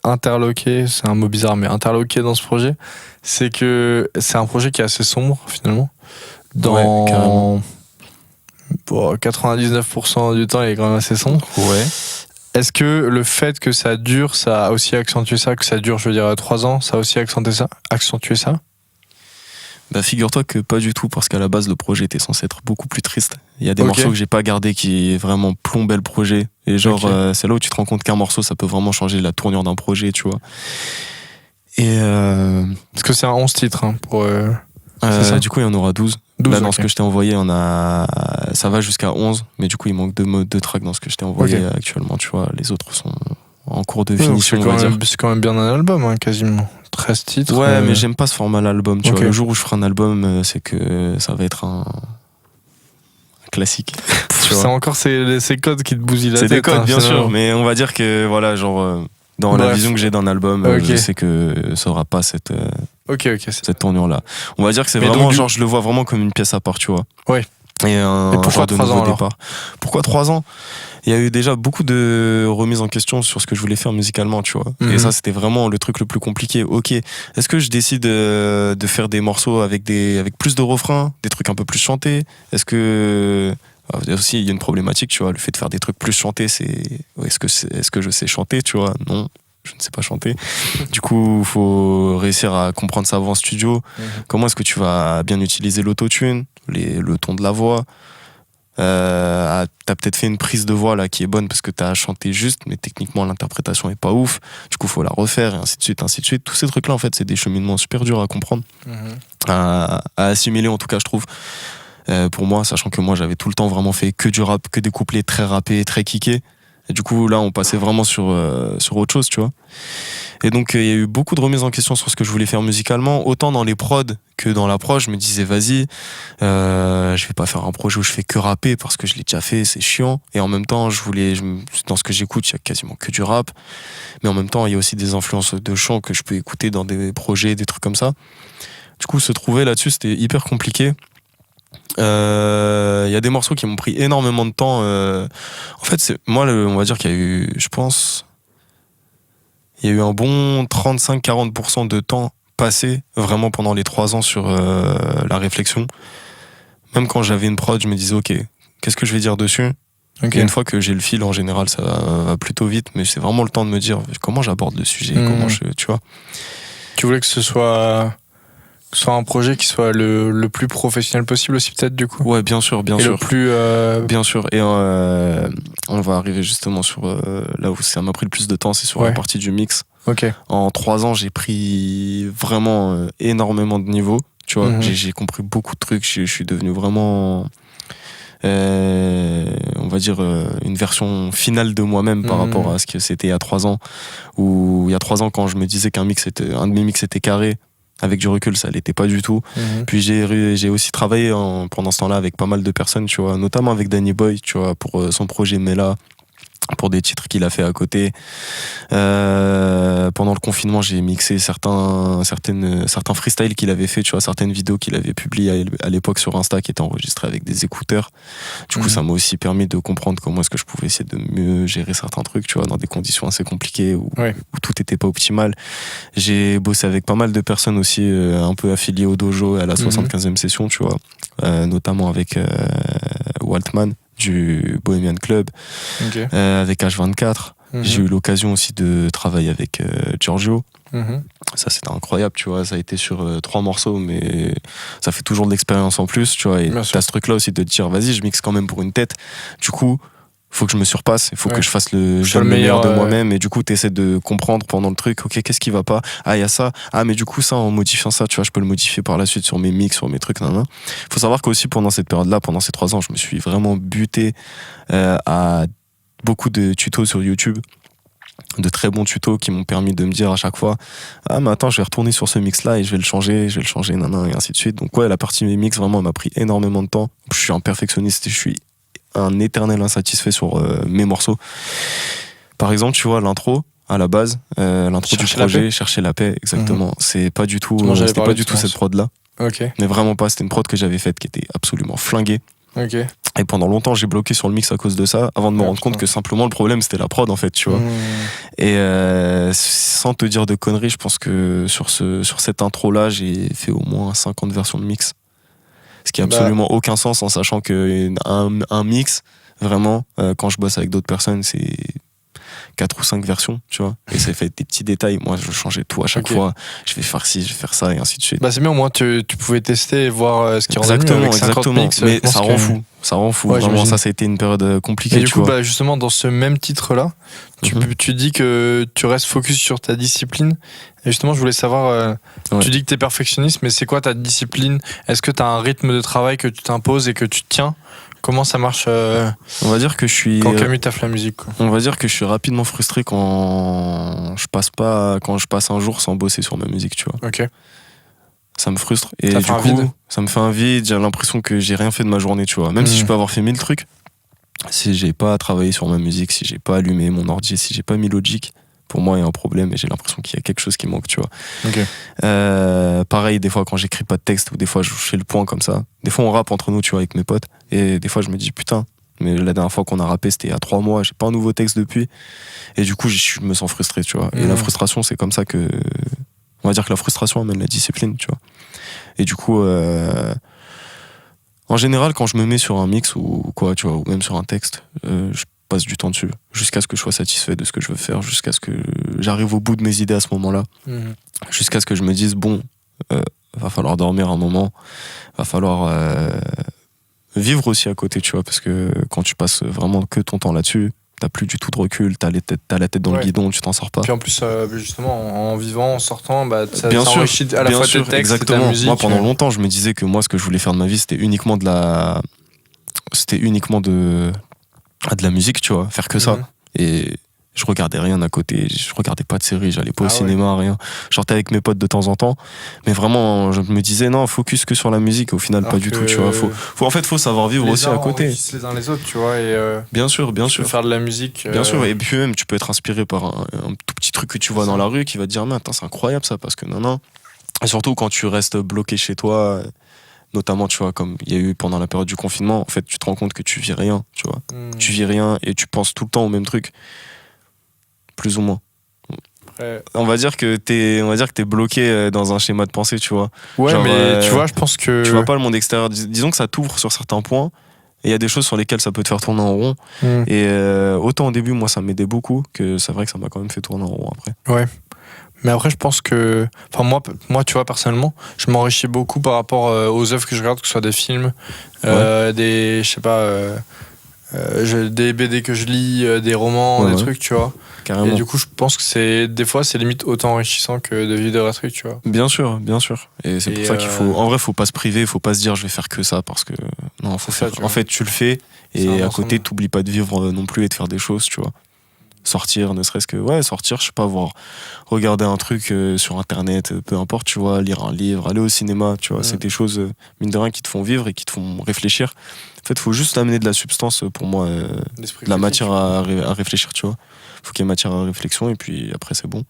interloqué, c'est un mot bizarre mais interloqué dans ce projet, c'est que c'est un projet qui est assez sombre finalement. Dans Ouais, carrément. Bon, 99% du temps il est quand même assez sombre. Ouais. Est-ce que le fait que ça dure, ça a aussi accentué ça, que ça dure je veux dire 3 ans, ça a aussi accentué ça? Bah figure-toi que pas du tout, parce qu'à la base le projet était censé être beaucoup plus triste. Il y a des Ok. morceaux que j'ai pas gardés qui vraiment plombaient le projet, et genre Ok. c'est là où tu te rends compte qu'un morceau ça peut vraiment changer la tournure d'un projet, tu vois. Et Parce que c'est un 11 titres hein, pour c'est ça du coup il y en aura 12. 12, Là dans ok. ce que je t'ai envoyé, ça va jusqu'à 11, mais du coup il manque 2 tracks dans ce que je t'ai envoyé Ok. actuellement, tu vois. Les autres sont en cours de Ouais, donc finition, on va dire. c'est quand même bien un album hein, quasiment. 13 titres. Ouais, mais j'aime pas ce format l'album. Tu Ok. vois, le jour où je ferai un album, c'est que ça va être un classique. Tu vois. C'est encore ces codes qui te bousillent la C'est tête. des codes, bien finalement. sûr, mais on va dire que voilà, genre dans la Bref. vision que j'ai d'un album, Ok. je sais que ça aura pas cette Ok, c'est- cette tournure-là. On va dire que c'est Mais vraiment donc, genre, je le vois vraiment comme une pièce à part, tu vois. Ouais. Et un pourquoi genre de 3 ans, nouveau alors départ. Pourquoi 3 ans? Il y a eu déjà beaucoup de remises en question sur ce que je voulais faire musicalement, tu vois. Mhm. Et ça, c'était vraiment le truc le plus compliqué. Ok, est-ce que je décide de faire des morceaux avec plus de refrains, des trucs un peu plus chantés? Est-ce que aussi il y a une problématique, tu vois, le fait de faire des trucs plus chantés, est-ce que je sais chanter, tu vois? Non. Je ne sais pas chanter. Du coup, il faut réussir à comprendre sa voix en studio. Comment est-ce que tu vas bien utiliser l'autotune, le ton de la voix. T'as peut-être fait une prise de voix là qui est bonne parce que t'as chanté juste, mais techniquement l'interprétation est pas ouf. Du coup, faut la refaire et ainsi de suite, ainsi de suite. Tous ces trucs-là, en fait, c'est des cheminements super durs à comprendre, à assimiler en tout cas, je trouve. Pour moi, sachant que moi, j'avais tout le temps vraiment fait que du rap, que des couplets très rappés, très kickés. Et du coup, là, on passait vraiment sur autre chose, tu vois. Et donc, il y a eu beaucoup de remises en question sur ce que je voulais faire musicalement. Autant dans les prods que dans l'approche, je me disais, vas-y, je vais pas faire un projet où je fais que rapper parce que je l'ai déjà fait, c'est chiant. Et en même temps, dans ce que j'écoute, il y a quasiment que du rap. Mais en même temps, il y a aussi des influences de chant que je peux écouter dans des projets, des trucs comme ça. Du coup, se trouver là-dessus, c'était hyper compliqué. Il y a des morceaux qui m'ont pris énormément de temps. En fait, on va dire qu'il y a eu, je pense, il y a eu un bon 35-40% de temps passé vraiment pendant les 3 ans sur la réflexion. Même quand j'avais une prod, je me disais, ok, qu'est-ce que je vais dire dessus? Ok. Et une fois que j'ai le fil, en général, ça va plutôt vite, mais c'est vraiment le temps de me dire comment j'aborde le sujet, tu vois. Tu voulais que ce soit un projet qui soit le plus professionnel possible aussi, peut-être, du coup. Ouais, bien sûr, bien Et sûr. le plus. Bien sûr, et on va arriver justement sur là où ça m'a pris le plus de temps, c'est sur la partie du mix. Ok. En 3 ans, j'ai pris vraiment énormément de niveaux, tu vois. Mhm. J'ai compris beaucoup de trucs, je suis devenu vraiment, on va dire, une version finale de moi-même par rapport à ce que c'était il y a 3 ans. Où il y a 3 ans, quand je me disais un de mes mix était carré, avec du recul, ça l'était pas du tout. Puis j'ai aussi travaillé pendant ce temps-là avec pas mal de personnes, tu vois, notamment avec Danny Boy, tu vois, pour son projet Mela, pour des titres qu'il a fait à côté. Pendant le confinement, j'ai mixé certains freestyles qu'il avait fait, tu vois, certaines vidéos qu'il avait publiées à l'époque sur Insta qui étaient enregistrées avec des écouteurs. Du coup, ça m'a aussi permis de comprendre comment est-ce que je pouvais essayer de mieux gérer certains trucs, tu vois, dans des conditions assez compliquées où tout était pas optimal. J'ai bossé avec pas mal de personnes aussi, un peu affiliées au dojo et à la 75e session, tu vois, notamment avec Waltman du Bohemian Club, avec H24. J'ai eu l'occasion aussi de travailler avec Giorgio. Ça, c'était incroyable, tu vois. Ça a été sur 3 morceaux, mais ça fait toujours de l'expérience en plus, tu vois. Et t'as ce truc-là aussi de te dire, vas-y, je mixe quand même pour une tête. Du coup, faut que je me surpasse, il faut que je fasse le meilleur de moi-même. Et du coup, t'essaies de comprendre pendant le truc, ok, qu'est-ce qui va pas? Ah, il y a ça. Ah, mais du coup, ça, en modifiant ça, tu vois, je peux le modifier par la suite sur mes mix, sur mes trucs, nan. Faut savoir qu'aussi, pendant cette période-là, pendant ces 3 ans, je me suis vraiment buté à beaucoup de tutos sur YouTube, de très bons tutos qui m'ont permis de me dire à chaque fois, ah mais attends, je vais retourner sur ce mix là et je vais le changer, nan, et ainsi de suite. Donc ouais, la partie mes mix vraiment m'a pris énormément de temps. Je suis un perfectionniste et je suis un éternel insatisfait sur mes morceaux. Par exemple, tu vois, l'intro à la base, l'intro du projet, Chercher la paix, exactement. C'est pas du tout, c'était pas du tout cette prod là. Mais vraiment pas, c'était une prod que j'avais faite qui était absolument flinguée. Et pendant longtemps, j'ai bloqué sur le mix à cause de ça, avant de me rendre compte que simplement le problème c'était la prod en fait, tu vois. Et sans te dire de conneries, je pense que sur cette intro là, j'ai fait au moins 50 versions de mix. Ce qui a absolument aucun sens en sachant que un mix, vraiment, quand je bosse avec d'autres personnes, c'est 4 ou 5 versions, tu vois. Et ça fait des petits détails. Moi, je changeais tout à chaque fois. Je vais faire ci, je vais faire ça, et ainsi de suite. Bah, c'est bien, au moins, tu pouvais tester et voir ce qui rendait mieux avec 50 mix. Mais ça rend fou. Ça rend fou. Ouais, vraiment, ça a été une période compliquée. Et du coup, bah, justement, dans ce même titre-là, tu dis que tu restes focus sur ta discipline. Et justement, je voulais savoir, tu dis que tu es perfectionniste, mais c'est quoi ta discipline? Est-ce que tu as un rythme de travail que tu t'imposes et que tu tiens Comment ça marche On va dire que je suis. quand Camus taffe la musique, quoi. On va dire que je suis rapidement frustré quand je passe un jour sans bosser sur ma musique, tu vois. Ok. Ça me frustre. Et Ça du fait un coup, vide. ça me fait un vide. J'ai l'impression que j'ai rien fait de ma journée, tu vois. Même si je peux avoir fait 1000 trucs, si j'ai pas travaillé sur ma musique, si j'ai pas allumé mon ordi, si j'ai pas mis Logic, pour moi, il y a un problème et j'ai l'impression qu'il y a quelque chose qui manque, tu vois. Ok. Pareil, des fois, quand j'écris pas de texte ou des fois, je fais le point comme ça. Des fois, on rappe entre nous, tu vois, avec mes potes. Et des fois, je me dis, putain, mais la dernière fois qu'on a rappé, c'était il y a 3 mois, j'ai pas un nouveau texte depuis. Et du coup, je me sens frustré, tu vois. Et la frustration, c'est comme ça que. On va dire que la frustration amène la discipline, tu vois. Et du coup, en général, quand je me mets sur un mix ou quoi, tu vois, ou même sur un texte, je passe du temps dessus, jusqu'à ce que je sois satisfait de ce que je veux faire, jusqu'à ce que j'arrive au bout de mes idées à ce moment-là, jusqu'à ce que je me dise, bon, va falloir dormir un moment, va falloir vivre aussi à côté, tu vois, parce que quand tu passes vraiment que ton temps là-dessus, t'as plus du tout de recul, t'as la tête dans le guidon, tu t'en sors pas. Puis en plus, justement, en vivant, en sortant, bah, ça Bien sûr, enrichit à la fois tes textes exactement. et ta musique. Moi, pendant longtemps, je me disais que moi, ce que je voulais faire de ma vie, c'était uniquement de la musique, tu vois, faire que ça. Et je regardais rien à côté, je regardais pas de séries, j'allais pas au cinéma, rien. Je sortais avec mes potes de temps en temps, mais vraiment, je me disais non, focus que sur la musique. Au final, pas du tout, tu vois. Faut savoir vivre aussi à côté. Les uns les autres, tu vois. Et bien sûr. Faire de la musique. Bien sûr. Et puis même, tu peux être inspiré par un tout petit truc que tu vois dans la rue qui va te dire, mais attends, c'est incroyable ça, parce que non. Et surtout quand tu restes bloqué chez toi. Notamment, tu vois, comme il y a eu pendant la période du confinement, en fait, tu te rends compte que tu vis rien, tu vois. Tu vis rien et tu penses tout le temps au même truc. Plus ou moins. Après, on va dire que t'es bloqué dans un schéma de pensée, tu vois. Ouais, genre, mais tu vois, je pense que... Tu vois pas le monde extérieur. Disons que ça t'ouvre sur certains points. Et il y a des choses sur lesquelles ça peut te faire tourner en rond. Et autant au début, moi, ça m'aidait beaucoup, que c'est vrai que ça m'a quand même fait tourner en rond après. Ouais. Mais après, je pense que... Enfin, moi, tu vois, personnellement, je m'enrichis beaucoup par rapport aux œuvres que je regarde, que ce soit des films, des... Je sais pas... des BD que je lis, des romans, des trucs, tu vois. Carrément. Et du coup, je pense que des fois, c'est limite autant enrichissant que de vivre des vrais trucs, tu vois. Bien sûr. Et c'est pour ça qu'il faut... En vrai, faut pas se priver, faut pas se dire je vais faire que ça, parce que... Non, faut faire... En fait, tu le fais, et à côté, t'oublies pas de vivre non plus et de faire des choses, tu vois. Sortir, ne serait-ce que sortir, je sais pas, regarder un truc sur internet, peu importe, tu vois, lire un livre, aller au cinéma, tu vois, c'est des choses mine de rien qui te font vivre et qui te font réfléchir. En fait, faut juste amener de la substance pour moi, de la matière à réfléchir, tu vois. Faut qu'il y ait matière à réflexion et puis après c'est bon.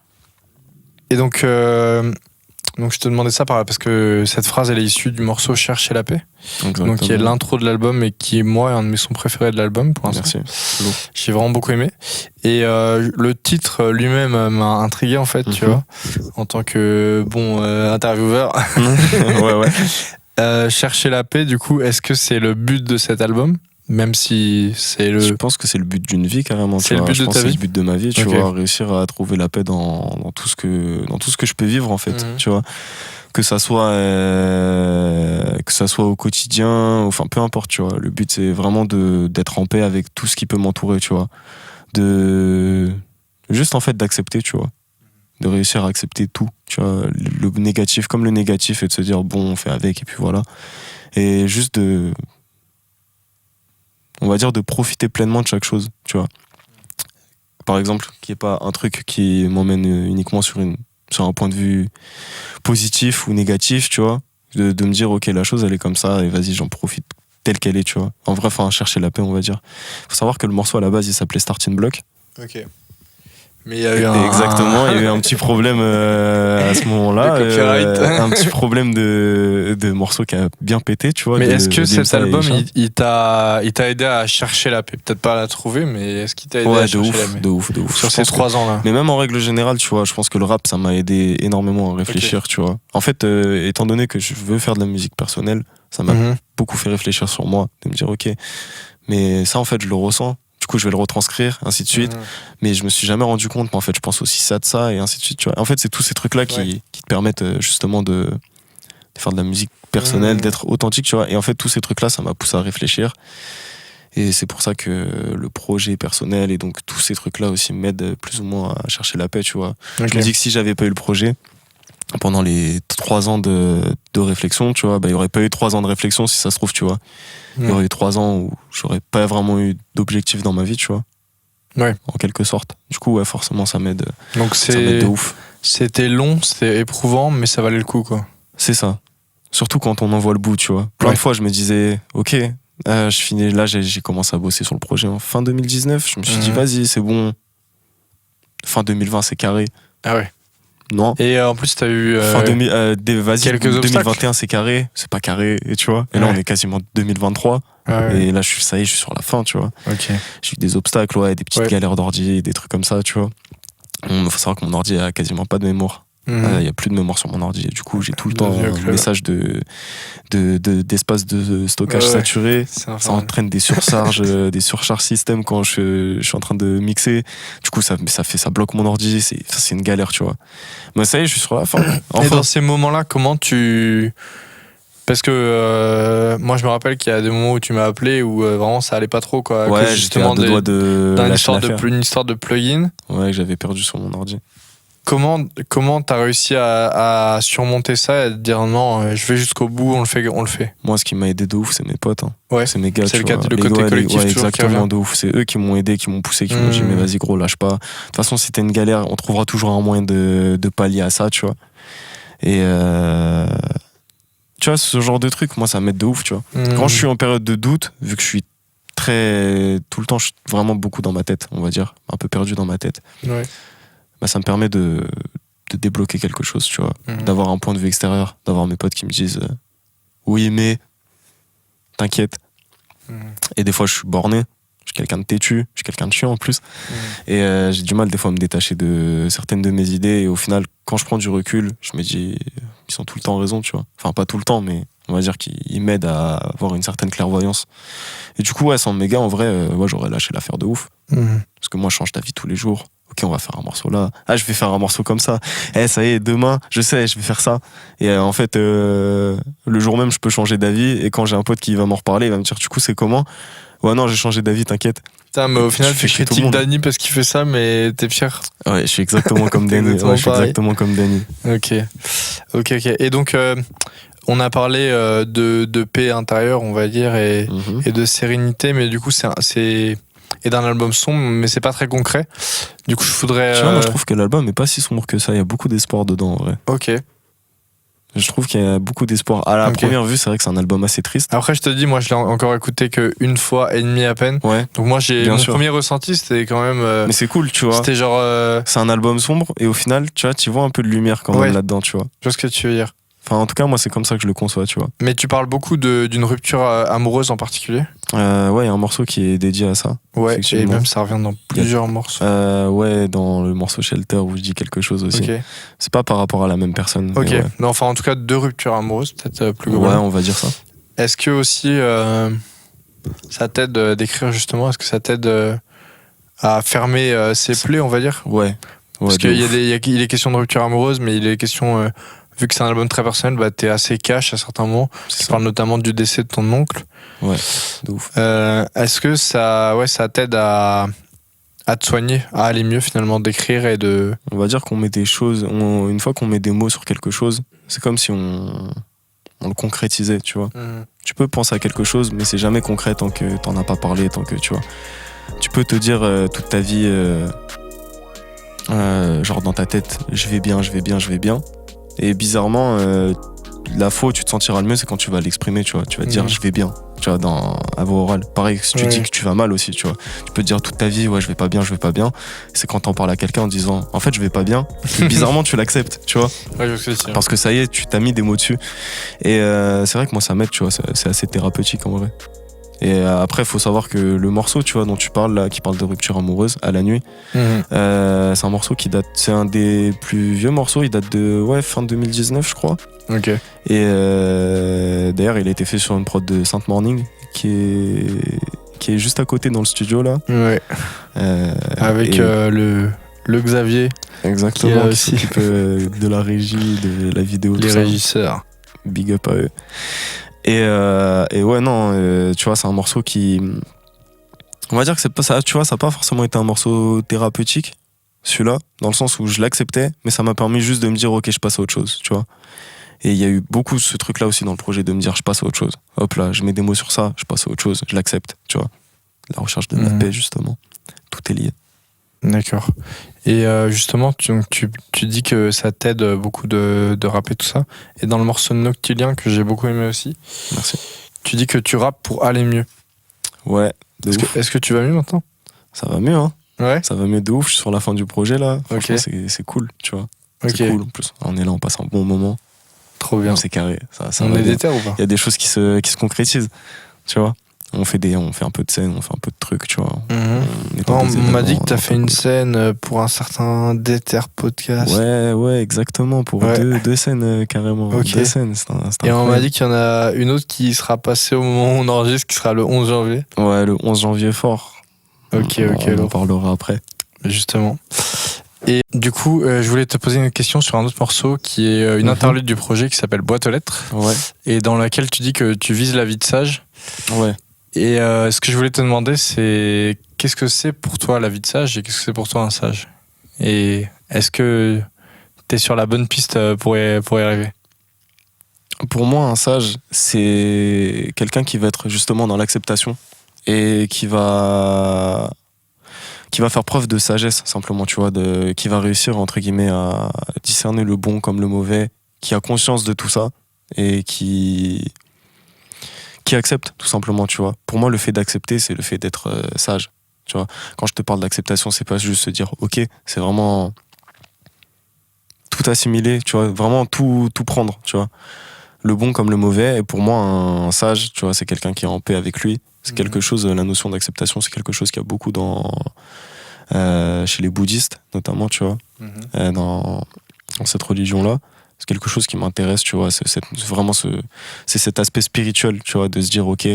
Et donc je te demandais ça parce que cette phrase elle est issue du morceau Chercher la paix. Exactement. Donc qui est l'intro de l'album et qui est moi un de mes sons préférés de l'album pour l'instant. Merci. J'ai vraiment beaucoup aimé. Et le titre lui-même m'a intrigué en fait, tu vois, en tant que intervieweur. Ouais. Chercher la paix, du coup, est-ce que c'est le but de cet album? Même si c'est Je pense que c'est le but d'une vie carrément. C'est le but de ta vie. C'est le but de ma vie, tu vois, réussir à trouver la paix dans tout ce que je peux vivre en fait, tu vois. Que ça soit au quotidien, enfin peu importe, tu vois. Le but c'est vraiment d'être en paix avec tout ce qui peut m'entourer, tu vois. Juste en fait d'accepter, tu vois. De réussir à accepter tout, tu vois, le négatif comme le négatif et de se dire bon, on fait avec et puis voilà. Et juste on va dire de profiter pleinement de chaque chose, tu vois. Par exemple, qu'il n'y ait pas un truc qui m'emmène uniquement sur un point de vue positif ou négatif, tu vois. De me dire, ok, la chose, elle est comme ça, et vas-y, j'en profite telle qu'elle est, tu vois. En vrai, chercher la paix, on va dire. Faut savoir que le morceau, à la base, il s'appelait Starting Block. Ok. Mais il y a eu Exactement, il y a eu un petit problème à ce moment-là. Un petit problème de morceau qui a bien pété, tu vois. Mais est-ce que cet album, il t'a aidé à chercher la paix? Peut-être pas à la trouver, mais est-ce qu'il t'a aidé à chercher la paix? De ouf. Sur ces 3 ans-là. Mais même en règle générale, tu vois, je pense que le rap, ça m'a aidé énormément à réfléchir, tu vois. En fait, étant donné que je veux faire de la musique personnelle, ça m'a beaucoup fait réfléchir sur moi, de me dire, ok, mais ça, en fait, je le ressens. Du coup, je vais le retranscrire, ainsi de suite. Mais je me suis jamais rendu compte. Mais en fait, je pense aussi ça de ça, et ainsi de suite. Tu vois. En fait, c'est tous ces trucs-là qui te permettent justement de faire de la musique personnelle, d'être authentique, tu vois. Et en fait, tous ces trucs-là, ça m'a poussé à réfléchir. Et c'est pour ça que le projet personnel et donc tous ces trucs-là aussi m'aident plus ou moins à chercher la paix, tu vois. Je me dis que si j'avais pas eu le projet, pendant les 3 ans de réflexion, tu vois, il y aurait pas eu 3 ans de réflexion si ça se trouve, tu vois. Il y aurait eu 3 ans où j'aurais pas vraiment eu d'objectif dans ma vie, tu vois. Ouais. En quelque sorte. Du coup, ouais, forcément, ça m'aide. Donc Ça m'aide de ouf. c'était long, c'était éprouvant, mais ça valait le coup, quoi. C'est ça. Surtout quand on en voit le bout, tu vois. Plein de fois, je me disais, ok, je finis. Là, j'ai commencé à bosser sur le projet en fin 2019. Je me suis dit, vas-y, c'est bon. Fin 2020, c'est carré. Ah ouais. Non. Et en plus, t'as eu vas-y, quelques 2021, obstacles. c'est carré. C'est pas carré, et tu vois. Et là, Ouais. on est quasiment 2023. Ouais. Et là, ça y est, je suis sur la fin, tu vois. Ok. J'ai eu des obstacles, ouais, des petites Ouais. galères d'ordi, des trucs comme ça, tu vois. Il faut savoir que mon ordi a quasiment pas de mémoire. Il y a plus de mémoire sur mon ordi. Du coup, j'ai tout le temps un message d'espace de stockage saturé. Ça entraîne des surcharges, des surcharges système quand je suis en train de mixer. Du coup, ça bloque mon ordi. C'est une galère, tu vois. Mais ça y est, je suis sur la fin. Et dans ces moments-là, comment tu... Parce que moi, je me rappelle qu'il y a des moments où tu m'as appelé où vraiment ça allait pas trop, quoi. Ouais, justement d'une d'une histoire de plugin. Ouais, que j'avais perdu sur mon ordi. Comment t'as réussi à surmonter ça et à te dire non, je vais jusqu'au bout, on le fait. Moi, ce qui m'a aidé de ouf, c'est mes potes. Hein. Ouais. C'est mes gars. C'est tu le vois. côté collectif, ouais, toujours exactement, de ouf. C'est eux qui m'ont aidé, qui m'ont poussé, qui m'ont dit mais vas-y gros, lâche pas. De toute façon, si t'as une galère, on trouvera toujours un moyen de pallier à ça, tu vois. Et tu vois, ce genre de truc, moi, ça m'aide de ouf, tu vois. Quand je suis en période de doute, vu que je suis tout le temps, je suis vraiment beaucoup dans ma tête, on va dire, un peu perdu dans ma tête. Ouais. Ça me permet de débloquer quelque chose, tu vois, d'avoir un point de vue extérieur, d'avoir mes potes qui me disent oui mais t'inquiète. Et des fois je suis borné, je suis quelqu'un de têtu, je suis quelqu'un de chiant en plus, et j'ai du mal des fois à me détacher de certaines de mes idées, et au final quand je prends du recul, je me dis ils sont tout le temps raison, tu vois, enfin pas tout le temps, mais on va dire qu'ils m'aident à avoir une certaine clairvoyance. Et du coup ouais, sans mes gars en vrai, j'aurais lâché l'affaire de ouf, parce que moi je change d'avis tous les jours. Ok, on va faire un morceau là. Ah, je vais faire un morceau comme ça. Ça y est, demain, je sais, je vais faire ça. Et en fait, le jour même, je peux changer d'avis. Et quand j'ai un pote qui va m'en reparler, il va me dire, du coup, c'est comment ? Ouais, non, j'ai changé d'avis, t'inquiète. Putain, mais au final, tu chier tout le critiques monde. Dany parce qu'il fait ça, mais t'es fier. Ouais, je suis exactement comme Dany. Exactement Ouais, je suis pareil. exactement comme Dany. Ok. Et donc, on a parlé de paix intérieure, on va dire, et de sérénité, mais du coup, et d'un album sombre, mais c'est pas très concret. Du coup, je voudrais. Tu vois, moi, je trouve que l'album est pas si sombre que ça. Il y a beaucoup d'espoir dedans, en vrai. Ok. Je trouve qu'il y a beaucoup d'espoir. À la première vue, c'est vrai que c'est un album assez triste. Après, je te dis, moi, je l'ai encore écouté qu'une fois et demie à peine. Ouais. Donc, moi, Bien mon sûr. premier ressenti, c'était quand même. Mais c'est cool, tu vois. C'était genre. C'est un album sombre et au final, tu vois, tu vois un peu de lumière quand même là-dedans, tu vois. Je vois ce que tu veux dire. Enfin, en tout cas, moi, c'est comme ça que je le conçois, tu vois. Mais tu parles beaucoup d'une rupture amoureuse en particulier. Ouais, il y a un morceau qui est dédié à ça. Ouais, et Effectivement. même ça revient dans plusieurs morceaux. Ouais, dans le morceau Shelter où je dis quelque chose aussi. Ok. C'est pas par rapport à la même personne. Ok. Ouais. Mais enfin, en tout cas, 2 ruptures amoureuses, peut-être plus Ouais, globalement. on va dire ça. Est-ce que aussi ça t'aide d'écrire justement? Est-ce que ça t'aide à fermer ses plaies, on va dire? Ouais. Parce de qu'il ouf. il est question de rupture amoureuse, mais il est question, vu que c'est un album très personnel, bah, t'es assez cash à certains moments. C'est Tu ça. parles notamment du décès de ton oncle. Ouais, de ouf. Est-ce que ça t'aide à te soigner, à aller mieux finalement, d'écrire et de... On va dire qu'on met des choses, une fois qu'on met des mots sur quelque chose, c'est comme si on le concrétisait, tu vois. Tu peux penser à quelque chose, mais c'est jamais concret tant que t'en as pas parlé, tant que, tu vois. Tu peux te dire toute ta vie, genre dans ta tête, je vais bien. Et bizarrement, la fois où tu te sentiras le mieux, c'est quand tu vas l'exprimer, tu vois. Tu vas te dire, je vais bien, tu vois, à voix orale. Pareil, si tu dis que tu vas mal aussi, tu vois. Tu peux te dire toute ta vie, ouais, je vais pas bien. C'est quand t'en parles à quelqu'un en disant, en fait, je vais pas bien. Et bizarrement, tu l'acceptes, tu vois. Ouais, je sais, c'est... Parce que ça y est, tu t'as mis des mots dessus. Et c'est vrai que moi, ça m'aide, tu vois. C'est assez thérapeutique en vrai. Et après, il faut savoir que le morceau, tu vois, dont tu parles là, qui parle de rupture amoureuse, à la nuit, c'est un morceau qui date, c'est un des plus vieux morceaux, il date de fin 2019, je crois. Ok. Et d'ailleurs, il a été fait sur une prod de Saint Morning, qui est juste à côté dans le studio là. Ouais. Avec le Xavier. Exactement, qui aussi. s'occupe de la régie, de la vidéo, Les tout ça. régisseurs. Big up à eux. Et ouais, non, tu vois, c'est un morceau qui... On va dire que c'est pas ça, tu vois, ça n'a pas forcément été un morceau thérapeutique, celui-là, dans le sens où je l'acceptais, mais ça m'a permis juste de me dire, ok, je passe à autre chose, tu vois. Et il y a eu beaucoup ce truc-là aussi dans le projet de me dire, je passe à autre chose. Hop là, je mets des mots sur ça, je passe à autre chose, je l'accepte, tu vois. La recherche de la paix, justement. Tout est lié. D'accord. Et justement, tu dis que ça t'aide beaucoup de rapper tout ça. Et dans le morceau Noctilien, que j'ai beaucoup aimé aussi, Merci. tu dis que tu rappes pour aller mieux. Ouais, de ouf. Est-ce que tu vas mieux maintenant? Ça va mieux, hein. Ouais. Ça va mieux de ouf, je suis sur la fin du projet, là. Franchement, Ok. c'est cool, tu vois. Ok. C'est cool, en plus. On est là, on passe un bon moment. Trop bien. C'est carré. Ça On va est bien. déter ou pas? Il y a des choses qui se concrétisent, tu vois. On fait un peu de scène, on fait un peu de trucs, tu vois. Mhm. est dans On des m'a dit événements que t'as un fait peu une cool. scène pour un certain Déter podcast. Ouais, exactement. Pour Ouais. deux scènes, carrément. Ok. 2 scènes, c'est Et on m'a incroyable. dit qu'il y en a une autre qui sera passée au moment où on enregistre, qui sera le 11 janvier. Ouais, le 11 janvier fort. Ok, on en lourd. parlera après. Justement. Et du coup, je voulais te poser une question sur un autre morceau qui est une interlude du projet qui s'appelle Boîte aux lettres, Ouais, et dans laquelle tu dis que tu vises la vie de sage. ouais. Et ce que je voulais te demander, c'est qu'est-ce que c'est pour toi la vie de sage et qu'est-ce que c'est pour toi un sage? Et est-ce que t'es sur la bonne piste pour y arriver? Pour moi, un sage, c'est quelqu'un qui va être justement dans l'acceptation et qui va faire preuve de sagesse, simplement, tu vois, qui va réussir, entre guillemets, à discerner le bon comme le mauvais, qui a conscience de tout ça et qui accepte, tout simplement, tu vois. Pour moi, le fait d'accepter, c'est le fait d'être sage, tu vois. Quand je te parle d'acceptation, c'est pas juste se dire, ok, c'est vraiment tout assimiler, tu vois, vraiment tout prendre, tu vois. Le bon comme le mauvais, et pour moi, un sage, tu vois, c'est quelqu'un qui est en paix avec lui. C'est quelque chose, la notion d'acceptation, c'est quelque chose qu'il y a beaucoup chez les bouddhistes, notamment, tu vois, dans cette religion-là. C'est quelque chose qui m'intéresse, tu vois, c'est cet aspect spirituel, tu vois, de se dire, ok,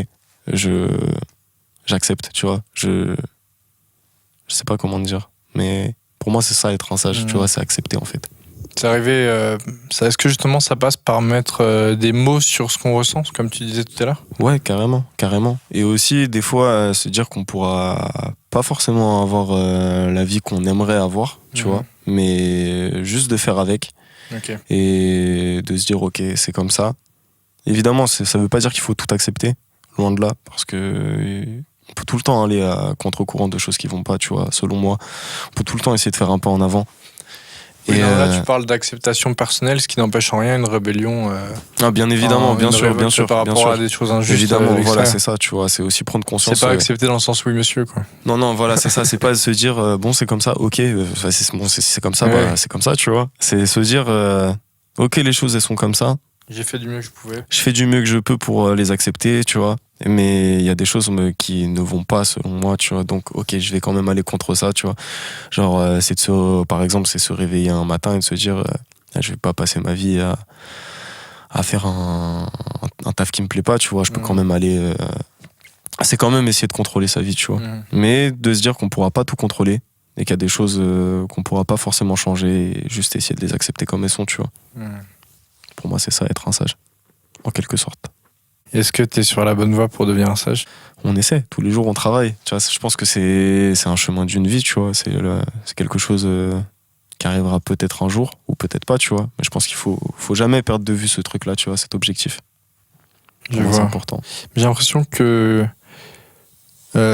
j'accepte, tu vois, je sais pas comment dire, mais pour moi, c'est ça, être un sage, tu vois, c'est accepter, en fait. C'est arrivé. Est-ce que justement ça passe par mettre des mots sur ce qu'on ressent, comme tu disais tout à l'heure? Ouais, carrément. Et aussi, des fois, se dire qu'on pourra pas forcément avoir la vie qu'on aimerait avoir, tu vois, mais juste de faire avec Ok. et de se dire, ok, c'est comme ça. Évidemment, ça veut pas dire qu'il faut tout accepter, loin de là, parce que on peut tout le temps aller à contre-courant de choses qui vont pas, tu vois, selon moi. On peut tout le temps essayer de faire un pas en avant. Oui, non, là, tu parles d'acceptation personnelle, ce qui n'empêche en rien une rébellion. Bien évidemment, bien une sûr, révolte par rapport à des choses injustes. Évidemment, voilà, extérieures. c'est ça, tu vois, c'est aussi prendre conscience. C'est pas accepter dans le sens oui, monsieur, quoi. Non, voilà, c'est ça, c'est pas se dire, bon, c'est comme ça, ok, c'est comme ça, Ouais. bah, c'est comme ça, tu vois. C'est se dire, ok, les choses, elles sont comme ça. J'ai fait du mieux que je pouvais. Je fais du mieux que je peux pour les accepter, tu vois. Mais il y a des choses qui ne vont pas selon moi, tu vois. Donc, ok, je vais quand même aller contre ça, tu vois. Genre, par exemple, c'est se réveiller un matin et de se dire, je vais pas passer ma vie à faire un taf qui me plaît pas, tu vois. Je peux quand même aller. C'est quand même essayer de contrôler sa vie, tu vois. Mais de se dire qu'on pourra pas tout contrôler et qu'il y a des choses qu'on pourra pas forcément changer et juste essayer de les accepter comme elles sont, tu vois. Pour moi, c'est ça, être un sage, en quelque sorte. Est-ce que tu es sur la bonne voie pour devenir un sage? On essaie, tous les jours on travaille. Tu vois, je pense que c'est un chemin d'une vie, tu vois. C'est quelque chose qui arrivera peut-être un jour, ou peut-être pas, tu vois. Mais je pense qu'il faut jamais perdre de vue ce truc-là, tu vois, cet objectif. Je C'est vois. important. J'ai l'impression que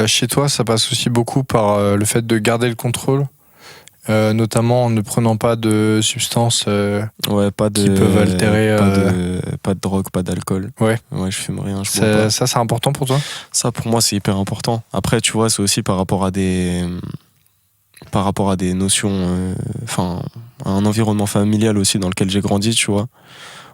chez toi, ça passe aussi beaucoup par le fait de garder le contrôle. Notamment en ne prenant pas de substances Ouais, qui peuvent altérer. Pas de drogue, pas d'alcool. Ouais. Ouais, je fume rien, je bois pas. Ça, c'est important pour toi? Ça, pour moi, c'est hyper important. Après, tu vois, c'est aussi par rapport à des notions, à un environnement familial aussi dans lequel j'ai grandi, tu vois,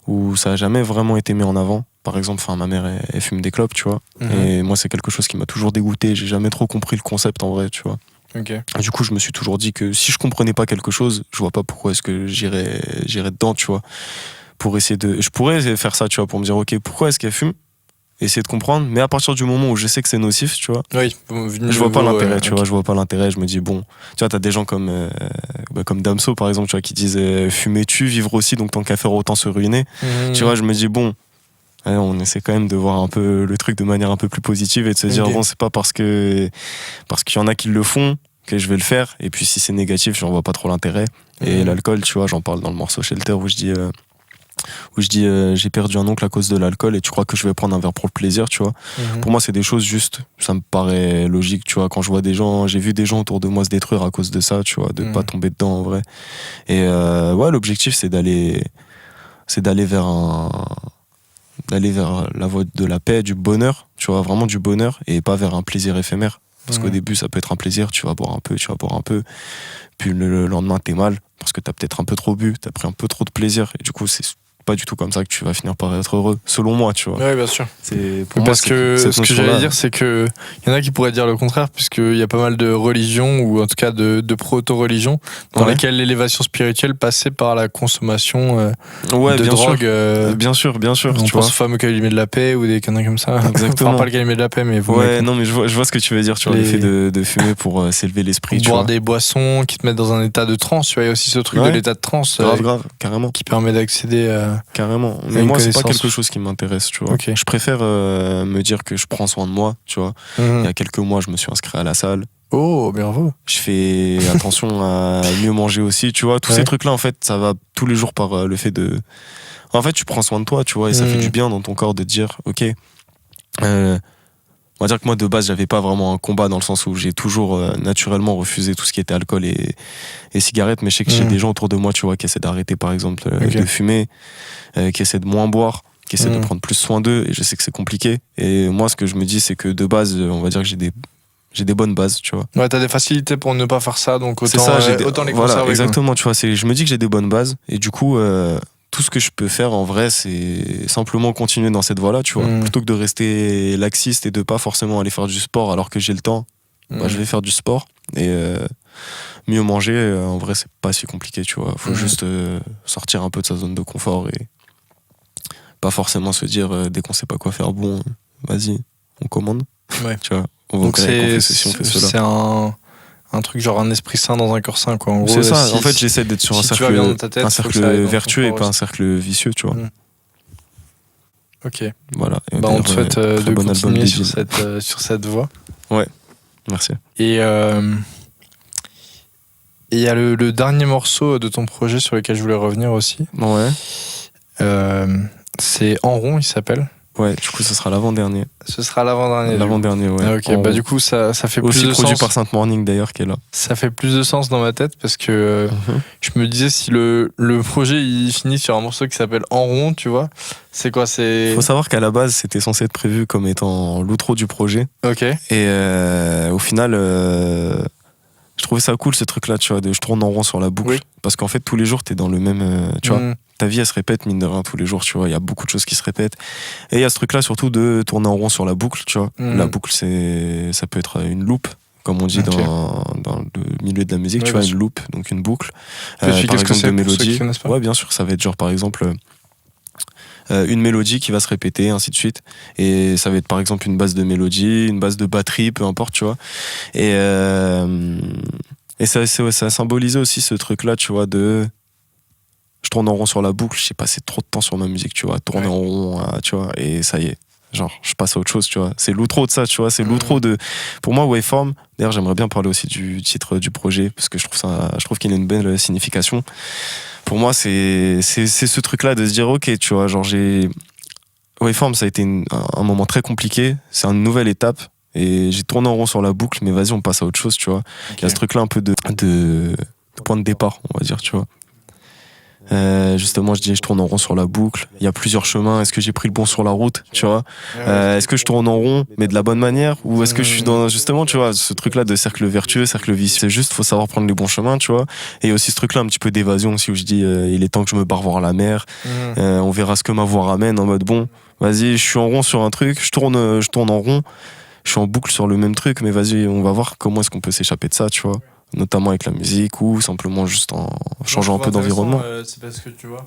où ça a jamais vraiment été mis en avant. Par exemple, ma mère, elle fume des clopes, tu vois. Et moi, c'est quelque chose qui m'a toujours dégoûté. J'ai jamais trop compris le concept en vrai, tu vois. Okay. Du coup, je me suis toujours dit que si je comprenais pas quelque chose, je vois pas pourquoi est-ce que j'irais dedans, tu vois. Je pourrais faire ça, tu vois, pour me dire, ok, pourquoi est-ce qu'elle fume? Essayer de comprendre, mais à partir du moment où je sais que c'est nocif, tu vois, oui, je vois pas l'intérêt, tu vois, je vois pas l'intérêt, je me dis, bon, tu vois, t'as des gens comme Damso, par exemple, tu vois, qui disent, fumer tue, vivre aussi, donc tant qu'à faire autant se ruiner. Tu vois, je me dis, bon, on essaie quand même de voir un peu le truc de manière un peu plus positive et de se dire, bon, c'est pas parce qu'il y en a qui le font que je vais le faire. Et puis si c'est négatif, j'en vois pas trop l'intérêt. Et l'alcool, tu vois, j'en parle dans le morceau Shelter où je dis j'ai perdu un oncle à cause de l'alcool et tu crois que je vais prendre un verre pour le plaisir, tu vois. Pour moi, c'est des choses juste, ça me paraît logique, tu vois. Quand je vois j'ai vu des gens autour de moi se détruire à cause de ça, tu vois, de pas tomber dedans en vrai. Et ouais, l'objectif, c'est d'aller vers la voie de la paix, du bonheur, tu vois, vraiment du bonheur et pas vers un plaisir éphémère. Parce qu'au début, ça peut être un plaisir, tu vas boire un peu, puis le lendemain, t'es mal parce que t'as peut-être un peu trop bu, t'as pris un peu trop de plaisir et du coup, c'est pas du tout comme ça que tu vas finir par être heureux, selon moi, tu vois. Ouais, bien sûr. Pour Parce moi, que cette ce que notion-là, j'allais dire, c'est que il y en a qui pourraient dire le contraire, puisqu'il y a pas mal de religions, ou en tout cas de proto-religions, dans Ouais. lesquelles l'élévation spirituelle passait par la consommation ouais, de bien drogue. sûr, bien sûr, On tu pense vois. au fameux calumet de la paix ou des conneries comme ça. Exactement. Enfin, pas le calumet de la paix, mais vous Ouais, non, mais je vois ce que tu veux dire, tu vois, Les- le fait de fumer pour s'élever l'esprit, tu boire vois. des boissons qui te mettent dans un état de transe. Tu vois, il y a aussi ce truc Ouais. de l'état de transe Grave, carrément. qui permet d'accéder à. Carrément. Mais une moi, c'est pas connaissance. quelque chose qui m'intéresse, tu vois. Ok. Je préfère me dire que je prends soin de moi, tu vois. Il y a quelques mois, je me suis inscrit à la salle. Oh, bravo. Je fais attention à mieux manger aussi, tu vois. Tous Ouais. ces trucs-là, en fait, ça va tous les jours par le fait de... En fait, tu prends soin de toi, tu vois, et ça fait du bien dans ton corps de te dire, ok, on va dire que moi, de base, j'avais pas vraiment un combat dans le sens où j'ai toujours naturellement refusé tout ce qui était alcool et cigarettes, mais je sais que j'ai des gens autour de moi, tu vois, qui essaient d'arrêter, par exemple, de fumer, qui essaient de moins boire, qui essaient de prendre plus soin d'eux, et je sais que c'est compliqué. Et moi, ce que je me dis, c'est que de base, on va dire que j'ai des bonnes bases, tu vois. Ouais, t'as des facilités pour ne pas faire ça, donc C'est autant, ça, autant les voilà, conserver. exactement, tu vois, je me dis que j'ai des bonnes bases, et du coup, tout ce que je peux faire en vrai, c'est simplement continuer dans cette voie-là, tu vois. Plutôt que de rester laxiste et de pas forcément aller faire du sport alors que j'ai le temps, bah, je vais faire du sport. Et mieux manger, en vrai, c'est pas si compliqué, tu vois. Faut juste sortir un peu de sa zone de confort et pas forcément se dire dès qu'on sait pas quoi faire, bon, vas-y, on commande. Ouais. Tu vois, on va Donc au café si on fait cela. c'est un truc genre un esprit sain dans un corps sain, quoi. En gros, C'est ça, si- en fait, j'essaie d'être sur si un tu vas bien dans cercle, ta tête, un faut que cercle ça aille dans ton vertueux et corps pas un aussi. cercle vicieux, tu vois. Ok. Voilà. Et Bah, on te souhaite très de bon album continuer dédié. sur cette voie. Merci. Et il y a le dernier morceau de ton projet sur lequel je voulais revenir aussi. Ouais. C'est En rond, il s'appelle. Ouais, du coup, ce sera l'avant-dernier. Ce sera l'avant-dernier. L'avant-dernier, ouais. Ah, ok, bah du coup ça fait plus aussi de produit sens. par Sainte Morning d'ailleurs, qui est là. Ça fait plus de sens dans ma tête parce que je me disais si le projet il finit sur un morceau qui s'appelle En rond, tu vois, c'est quoi, c'est... Faut savoir qu'à la base, c'était censé être prévu comme étant l'outro du projet. Ok. Et au final, je trouvais ça cool ce truc-là, tu vois, je tourne en rond sur la boucle. Oui. Parce qu'en fait, tous les jours, t'es dans le même. Tu vois, ta vie, elle se répète, mine de rien, tous les jours, tu vois. Il y a beaucoup de choses qui se répètent. Et il y a ce truc-là, surtout, de tourner en rond sur la boucle, tu vois. La boucle, ça peut être une loupe, comme on dit dans le milieu de la musique, tu vois, une loupe, donc une boucle. Tu peux expliquer par ce que exemple, c'est de pour ceux qui mélodie. connaissent pas ? Ouais, bien sûr, ça va être genre, par exemple. Une mélodie qui va se répéter, ainsi de suite. Et ça va être par exemple une base de mélodie, une base de batterie, peu importe, tu vois. Et ça symbolisait aussi ce truc-là, tu vois, je tourne en rond sur la boucle, j'ai passé trop de temps sur ma musique, tu vois, tourner en rond, tu vois, et ça y est. Genre, je passe à autre chose, tu vois. C'est l'outro de ça, tu vois. C'est l'outro de. Pour moi, Waveform, d'ailleurs, j'aimerais bien parler aussi du titre du projet, parce que je trouve qu'il a une belle signification. Pour moi, c'est ce truc-là de se dire, ok, tu vois, genre, Waveform, ça a été un moment très compliqué. C'est une nouvelle étape. Et j'ai tourné en rond sur la boucle, mais vas-y, on passe à autre chose, tu vois. Il y a ce truc-là un peu de point de départ, on va dire, tu vois. Justement, je tourne en rond sur la boucle. Il y a plusieurs chemins. Est-ce que j'ai pris le bon sur la route, tu vois? Est-ce que je tourne en rond, mais de la bonne manière? Ou est-ce que je suis dans, justement, tu vois, ce truc-là de cercle vertueux, cercle vicieux? C'est juste, faut savoir prendre les bons chemins, tu vois. Et il y a aussi ce truc-là un petit peu d'évasion aussi, où je dis, il est temps que je me barre voir la mer. On verra ce que ma voie ramène, en mode, bon, vas-y, je suis en rond sur un truc, je tourne en rond, je suis en boucle sur le même truc, mais vas-y, on va voir comment est-ce qu'on peut s'échapper de ça, tu vois. Notamment avec la musique ou simplement juste en changeant un peu d'environnement. C'est parce que tu vois,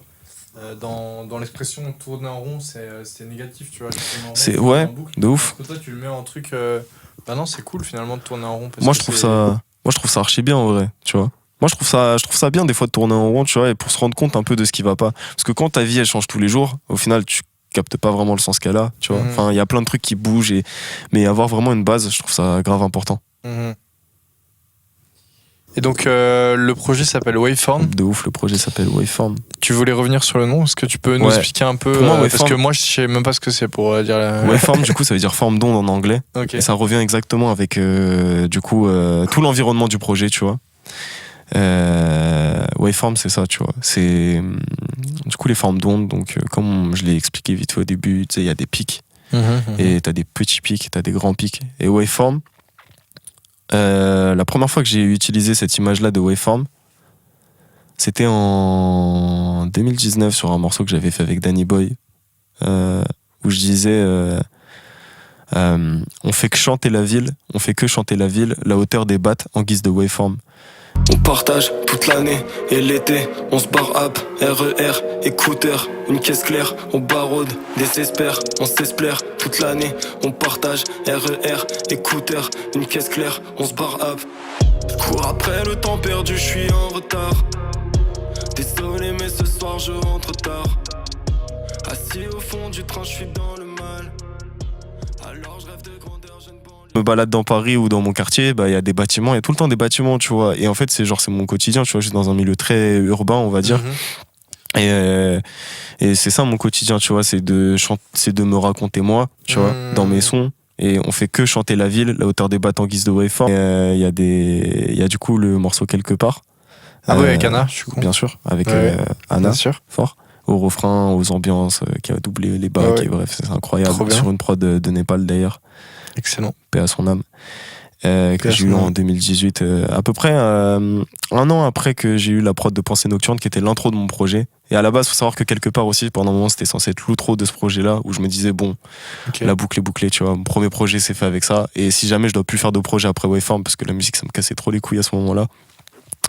dans l'expression tourner en rond, c'est négatif, tu vois. C'est ouais, de ouf. Parce que toi, tu le mets en truc. Bah non, c'est cool finalement de tourner en rond. Moi, je trouve ça archi bien en vrai, tu vois. Moi, je trouve ça bien des fois de tourner en rond, tu vois, et pour se rendre compte un peu de ce qui va pas. Parce que quand ta vie elle change tous les jours, au final, tu captes pas vraiment le sens qu'elle a, tu vois. Enfin, il y a plein de trucs qui bougent, mais avoir vraiment une base, je trouve ça grave important. Et donc le projet s'appelle Waveform. De ouf, le projet s'appelle Waveform. Tu voulais revenir sur le nom? Est-ce que tu peux nous Ouais. expliquer un peu Pour moi, parce Waveform- que moi je sais même pas ce que c'est pour dire la... Waveform, du coup, ça veut dire forme d'onde en anglais. Ok. Et ça revient exactement avec du coup tout l'environnement du projet, tu vois. Waveform, c'est ça, tu vois. C'est du coup les formes d'onde. Donc, comme je l'ai expliqué vite fait au début, tu sais, il y a des pics. Et t'as des petits pics, t'as des grands pics. Et Waveform, la première fois que j'ai utilisé cette image-là de Waveform, c'était en 2019 sur un morceau que j'avais fait avec Danny Boy, où je disais on fait que chanter la ville, la hauteur des battes en guise de Waveform. On partage toute l'année et l'été, on se barre up, RER, écouteur, une caisse claire, on baraude, désespère, on s'espère toute l'année, on partage RER, écouteur, une caisse claire, on se barre up. Je cours après le temps perdu, je suis en retard. Désolé mais ce soir je rentre tard. Assis au fond du train, je suis dans le mal. Alors je rêve de grandeur, je ne me balade dans Paris ou dans mon quartier, bah il y a des bâtiments, il y a tout le temps des bâtiments, tu vois. Et en fait, c'est mon quotidien, tu vois. Je suis dans un milieu très urbain, on va dire. Et c'est ça mon quotidien, tu vois. C'est de me raconter moi, tu vois, dans mes sons. Et on fait que chanter la ville, la hauteur des battes en guise de Waveform. Il y a du coup le morceau Quelque part. Ah ouais, avec Anna, je suis con. Bien sûr, avec Ouais, Anna, bien sûr. fort. Au refrain, aux ambiances, qui a doublé les bacs. Ouais. Et bref, c'est incroyable. Trop bien. Sur une prod de Népal d'ailleurs. Excellent. Paix à son âme. Que à j'ai son eu âme. en 2018, à peu près un an après que j'ai eu la prod de Pensée Nocturne, qui était l'intro de mon projet. Et à la base, faut savoir que Quelque part aussi, pendant un moment, c'était censé être l'outro de ce projet-là, où je me disais, bon, Ok. la boucle est bouclée, tu vois. Mon premier projet s'est fait avec ça. Et si jamais je dois plus faire de projet après Waveform, parce que la musique, ça me cassait trop les couilles à ce moment-là,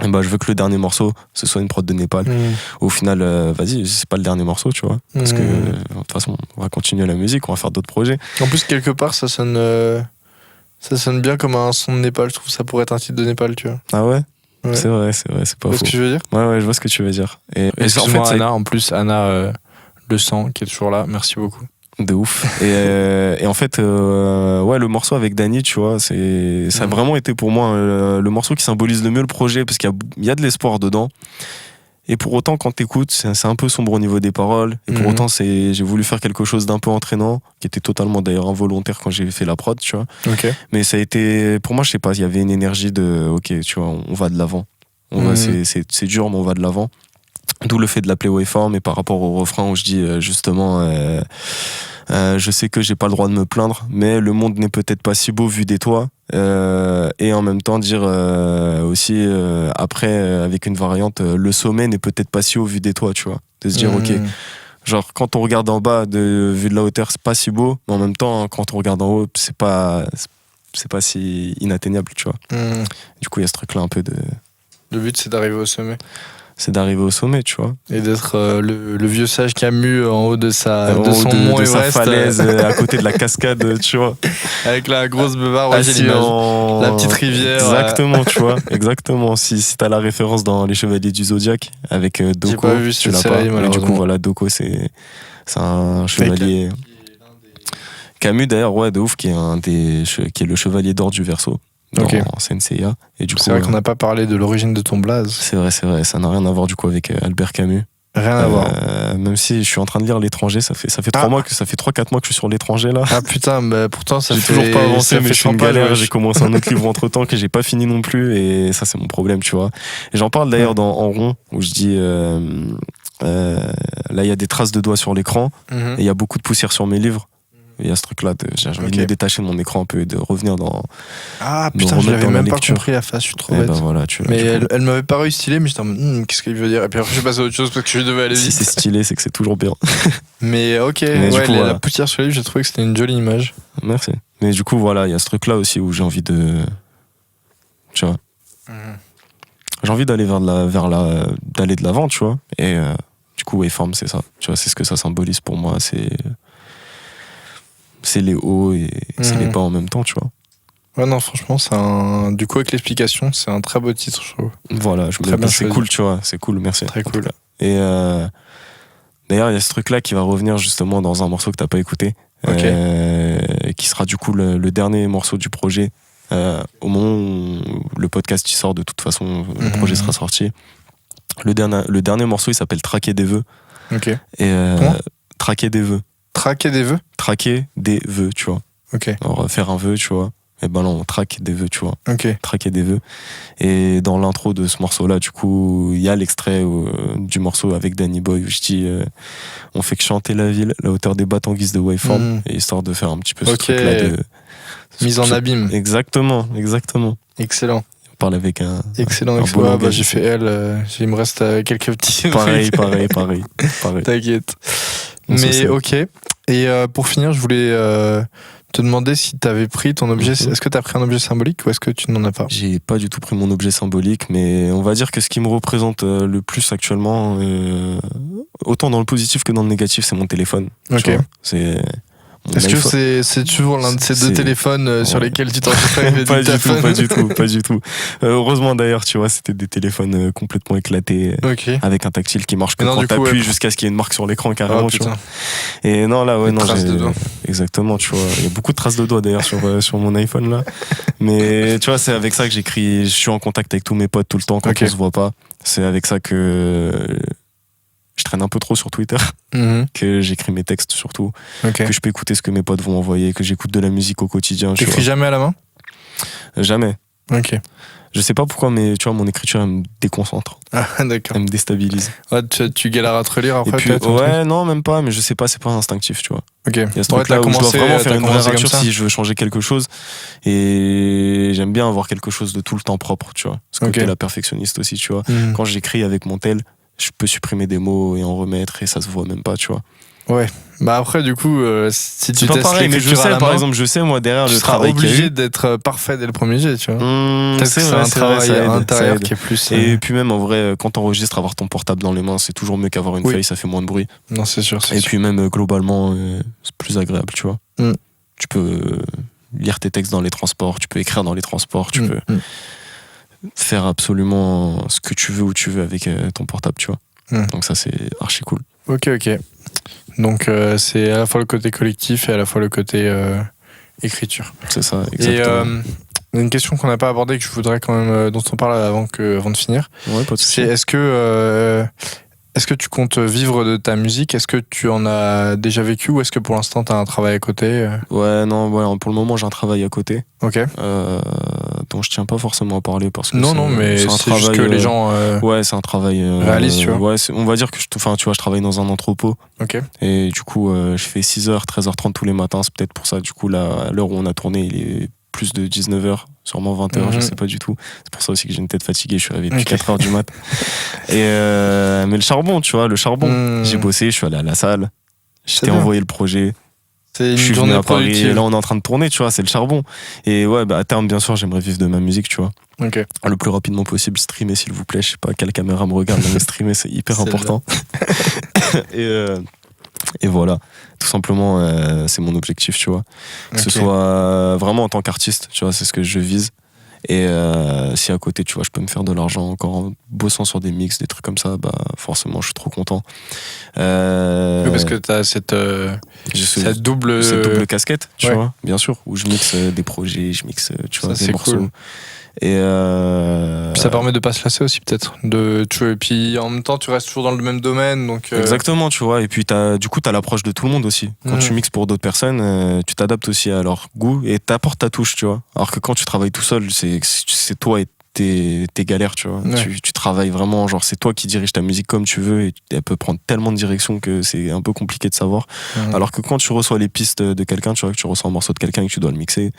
et bah, je veux que le dernier morceau, ce soit une prod de Népal. Au final, vas-y, c'est pas le dernier morceau, tu vois. Parce que, de toute façon, on va continuer la musique, on va faire d'autres projets. En plus, quelque part, ça sonne bien comme un son de Népal. Je trouve que ça pourrait être un titre de Népal, tu vois. Ah ouais? Ouais. C'est vrai, c'est pas Tu vois faux. ce que je veux dire? Ouais, je vois ce que tu veux dire. Et en Excuse-moi, fait, Anna. En plus, Anna Le Sang, qui est toujours là. Merci beaucoup. de ouf. Et en fait, ouais, le morceau avec Danny, tu vois, ça a vraiment été pour moi le morceau qui symbolise le mieux le projet, parce qu'il y a de l'espoir dedans. Et pour autant, quand t'écoutes, c'est un peu sombre au niveau des paroles. Et pour autant, j'ai voulu faire quelque chose d'un peu entraînant, qui était totalement d'ailleurs involontaire quand j'ai fait la prod, tu vois. Ok. Mais ça a été, pour moi, je sais pas, il y avait une énergie de, ok, tu vois, on va de l'avant. C'est dur, mais on va de l'avant. D'où le fait de l'appeler Waveform. Et par rapport au refrain où je dis justement, je sais que j'ai pas le droit de me plaindre, mais le monde n'est peut-être pas si beau vu des toits. Et en même temps dire aussi après avec une variante, le sommet n'est peut-être pas si haut vu des toits, tu vois. De se dire ok, genre quand on regarde en bas vu de la hauteur, c'est pas si beau, mais en même temps quand on regarde en haut, c'est pas si inatteignable, tu vois. Du coup il y a ce truc là un peu de, Le but, c'est d'arriver au sommet. c'est d'arriver au sommet, tu vois. Et d'être le vieux sage Camus en haut de En son haut mont de sa Everest, falaise à côté de la cascade, tu vois. avec la grosse beubare. Ouais, j'ai Assis l'image. en- La petite rivière. Exactement, tu vois. Exactement. Si t'as la référence dans Les Chevaliers du Zodiaque avec Doko, pas vu tu cette l'as série, pas. Mais du malheureusement. coup, voilà, Doko, c'est un chevalier. Camus, d'ailleurs, ouais, de ouf, qui est le chevalier d'or du Verseau dans Ok. Senseiya. Et du coup, C'est vrai qu'on n'a pas parlé de l'origine de ton blaze. c'est vrai, ça n'a rien à voir du coup avec Albert Camus. Rien à voir. Même si je suis en train de lire L'étranger, ça fait 3-4 mois que je suis sur L'étranger là. Ah putain, bah pourtant ça J'ai fait toujours pas avancé, ça mais fait je suis une 100 pages, galère. ouais. J'ai commencé un autre livre entre temps que j'ai pas fini non plus, et ça c'est mon problème, tu vois. Et j'en parle d'ailleurs En rond, où je dis là il y a des traces de doigts sur l'écran, Mhm. et il y a beaucoup de poussière sur mes livres. Il y a ce truc là, j'ai envie de me détacher de mon écran un peu et de revenir dans. Ah me putain, je remettre l'avais dans la même pas lecture. compris la face, je suis trop Et bête. ben voilà, tu Mais du coup, elle m'avait paru stylée, mais j'étais en mode, qu'est-ce qu'il veut dire? Et puis après, je suis passé à autre chose parce que je devais aller si vite. c'est stylé, c'est que c'est toujours bien. Mais ok, Mais du ouais, coup, la voilà. poussière sur les livres, j'ai trouvé que c'était une jolie image. Merci. Mais du coup, voilà, il y a ce truc là aussi où j'ai envie de. Tu vois. J'ai envie d'aller d'aller de l'avant, tu vois. Et du coup, Waveform, c'est ça. Tu vois, c'est ce que ça symbolise pour moi. C'est les hauts et c'est les bas en même temps, tu vois. Ouais, non, franchement, du coup, avec l'explication, c'est un très beau titre, je trouve. Voilà, Très bien c'est choisi. cool, tu vois. C'est cool, merci. Très cool. Et d'ailleurs, il y a ce truc-là qui va revenir justement dans un morceau que t'as pas écouté. Ok. Qui sera du coup le dernier morceau du projet. Au moment où le podcast il sort, de toute façon, le projet sera sorti. Le dernier morceau, il s'appelle Traquer des vœux. Ok. Et Comment Traquer des vœux. Traquer des vœux. Traquer des vœux, tu vois. Ok. Alors, faire un vœu, tu vois. Et ben là, on traque des vœux, tu vois. Ok. Traquer des vœux. Et dans l'intro de ce morceau-là, du coup, il y a l'extrait du morceau avec Danny Boy où je dis on fait que chanter la ville, la hauteur des battes en guise de waveform, et histoire de faire un petit peu ce Ok. truc-là de. Mise en abîme. Exactement. Excellent. On parle avec un. Excellent. un beau Ouais, bah, langage. j'ai fait elle. Il me reste quelques petits. Pareil. T'inquiète. On se Mais sait. ok. Et pour finir, je voulais te demander si tu avais pris ton objet. Est-ce que tu as pris un objet symbolique ou est-ce que tu n'en as pas? J'ai pas du tout pris mon objet symbolique, mais on va dire que ce qui me représente le plus actuellement, autant dans le positif que dans le négatif, c'est mon téléphone. Tu Ok. vois. C'est. mon Est-ce que iPhone. c'est toujours l'un de ces deux c'est- téléphones sur Ouais. lesquels tu t'enregistrais avec Pas du téléphone pas du tout. Heureusement d'ailleurs, tu vois, c'était des téléphones complètement éclatés, Ok. avec un tactile qui marche que Mais non, quand du coup, t'appuies ouais. jusqu'à ce qu'il y ait une marque sur l'écran carrément, Oh, tu vois. putain. Et non, là, ouais, Des non, traces de doigts. Exactement, tu vois. Il y a beaucoup de traces de doigts d'ailleurs sur mon iPhone là. Mais tu vois, c'est avec ça que j'écris. Je suis en contact avec tous mes potes tout le temps quand Ok. on se voit pas. C'est avec ça que je traîne un peu trop sur Twitter, Mhm. que j'écris mes textes surtout, Ok. que je peux écouter ce que mes potes vont envoyer, que j'écoute de la musique au quotidien. Tu T'écris jamais à la main? vois. Jamais. Ok. Je sais pas pourquoi, mais tu vois, mon écriture, elle me déconcentre. Ah, d'accord. Elle me déstabilise. Ouais, tu galères à te relire après Et puis, peut-être, un truc ouais, non, même pas, mais je sais pas, c'est pas instinctif, tu vois. Ok. Il y a ce Ouais, truc-là t'as où je dois commencé- vraiment t'as faire une vraie commencé comme rature ça. si je veux changer quelque chose. Et j'aime bien avoir quelque chose de tout le temps propre, tu vois. Ce côté Ok. la perfectionniste aussi, tu vois. Mhm. Quand j'écris avec mon tel, je peux supprimer des mots et en remettre et ça se voit même pas, tu vois. Bah après, du coup, si tu C'est pas testes pareil, mais je l'écriture à sais, la par main, exemple, je sais, moi, derrière tu le seras travail qu'il y a obligé eu. d'être parfait dès le premier jet, tu vois. Peut-être que c'est vrai, un vrai, travail ça aide, intérieur ça aide. qui est plus. Et puis même, en vrai, quand t'enregistres, avoir ton portable dans les mains, c'est toujours mieux qu'avoir une Oui. feuille, ça fait moins de bruit. Non, c'est sûr. Et puis même, globalement, c'est plus agréable, tu vois. Mm. Tu peux lire tes textes dans les transports, tu peux écrire dans les transports, tu peux faire absolument ce que tu veux où tu veux avec ton portable, tu vois. Mm. Donc ça, c'est archi cool. Ok. Donc c'est à la fois le côté collectif et à la fois le côté écriture. C'est ça, Et exactement. une question qu'on n'a pas abordée que je voudrais quand même dont on parle avant de finir, Ouais, pas de souci. c'est est-ce que tu comptes vivre de ta musique? Est-ce que tu en as déjà vécu ou est-ce que pour l'instant tu as un travail à côté? Ouais, non, ouais, pour le moment, j'ai un travail à côté Ok. dont je tiens pas forcément à parler parce que Non, mais c'est un c'est juste travail, que les gens. Ouais, c'est un travail réalisent, tu vois. Ouais, on va dire que tu vois, je travaille dans un entrepôt Ok. et du coup, je fais 6h, 13h30 tous les matins. C'est peut-être pour ça, du coup, là, à l'heure où on a tourné, il est plus de 19h, sûrement 20h, je sais pas du tout. C'est pour ça aussi que j'ai une tête fatiguée, je suis réveillé depuis 4h du mat. Et mais le charbon, tu vois, le charbon. J'ai bossé, je suis allé à la salle, je t'ai bien. envoyé le projet. C'est une Je suis venu journée à Paris, et productive. là on est en train de tourner, tu vois, c'est le charbon. Et ouais, bah à terme, bien sûr, j'aimerais vivre de ma musique, tu vois. Ok. Le plus rapidement possible, streamer s'il vous plaît. Je sais pas quelle caméra me regarde, mais streamer c'est hyper C'est important. Et voilà, tout simplement, c'est mon objectif, tu vois. Que ce Ok. soit vraiment en tant qu'artiste, tu vois, c'est ce que je vise. Et si à côté, tu vois, je peux me faire de l'argent encore en bossant sur des mix, des trucs comme ça, bah forcément, je suis trop content. Oui, parce que tu as cette double. cette double casquette, tu ouais. vois, bien sûr, où je mixe des projets, je mixe, tu vois, Ça, des c'est morceaux. cool. Et Puis ça permet de pas se lasser aussi peut-être. Et puis en même temps tu restes toujours dans le même domaine donc. exactement, tu vois. Et puis du coup t'as l'approche de tout le monde aussi. Quand tu mixes pour d'autres personnes, tu t'adaptes aussi à leur goût et t'apportes ta touche, tu vois. Alors que quand tu travailles tout seul, c'est toi et tes galères, tu vois. Ouais. Tu travailles vraiment, genre c'est toi qui diriges ta musique comme tu veux et elle peut prendre tellement de directions que c'est un peu compliqué de savoir. Alors que quand tu reçois les pistes de quelqu'un, tu vois, que tu reçois un morceau de quelqu'un et que tu dois le mixer,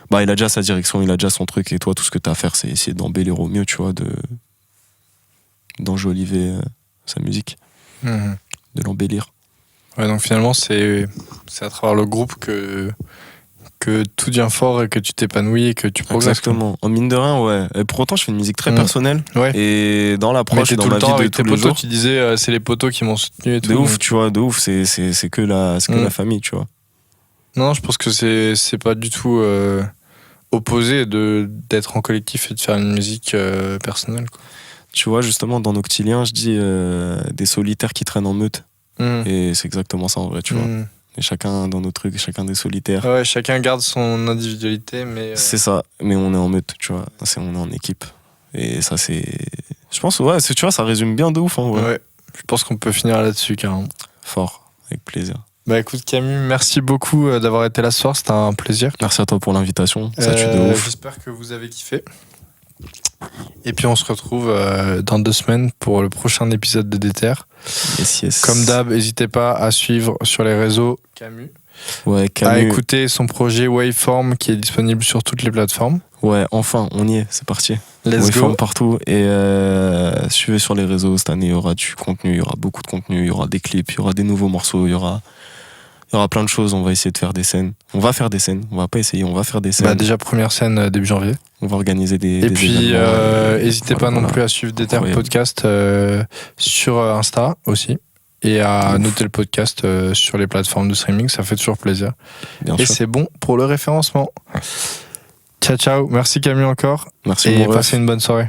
bah il a déjà sa direction, il a déjà son truc et toi tout ce que t'as à faire c'est essayer d'embellir au mieux, tu vois, d'enjoliver sa musique, de l'embellir. Ouais, donc finalement c'est à travers le groupe que tout devient fort et que tu t'épanouis et que tu progresses. Exactement. En mine de rien, ouais. Et pour autant, je fais une musique très personnelle. Ouais. Et dans Mais l'approche t'es et dans tout ma le temps vie de avec tes tous les potos, jours. tu disais c'est les potos qui m'ont soutenu et tout. De ouf, donc- tu vois, de ouf. C'est que la famille, tu vois. Non, je pense que c'est pas du tout opposé d'être en collectif et de faire une musique personnelle, quoi. Tu vois, justement, dans Noctilien, je dis des solitaires qui traînent en meute. Et c'est exactement ça en vrai, tu vois. est chacun dans nos trucs, chacun des solitaires. Ouais, chacun garde son individualité, mais. C'est ça, mais on est en meute, tu vois. On est en équipe. Et ça, c'est. Je pense, ouais, tu vois, ça résume bien de ouf. Hein, ouais. Je pense qu'on peut finir là-dessus, carrément. Fort, avec plaisir. Bah écoute, Camus, merci beaucoup d'avoir été là ce soir, c'était un plaisir. Merci à toi pour l'invitation, ça tue de ouf. J'espère que vous avez kiffé. Et puis on se retrouve dans 2 semaines pour le prochain épisode de Déter. Yes. Comme d'hab, n'hésitez pas à suivre sur les réseaux Camus. Ouais, Camus. À écouter son projet Waveform qui est disponible sur toutes les plateformes. Ouais, enfin, on y est, c'est parti. Let's Waveform go. partout. Et suivez sur les réseaux, cette année, il y aura du contenu, il y aura beaucoup de contenu, il y aura des clips, il y aura des nouveaux morceaux, il y aura plein de choses. On va essayer de faire des scènes. On va faire des scènes, on va pas essayer, on va faire des scènes. Bah déjà, première scène début janvier. On va organiser des Et puis, n'hésitez pas non plus à suivre Déter Incroyable. Podcast sur Insta aussi. Et à noter le podcast sur les plateformes de streaming, ça fait toujours plaisir. Bien Et sûr. c'est bon pour le référencement. Ciao, ciao. Merci Camille encore. Merci Et mon ref. passez une bonne soirée.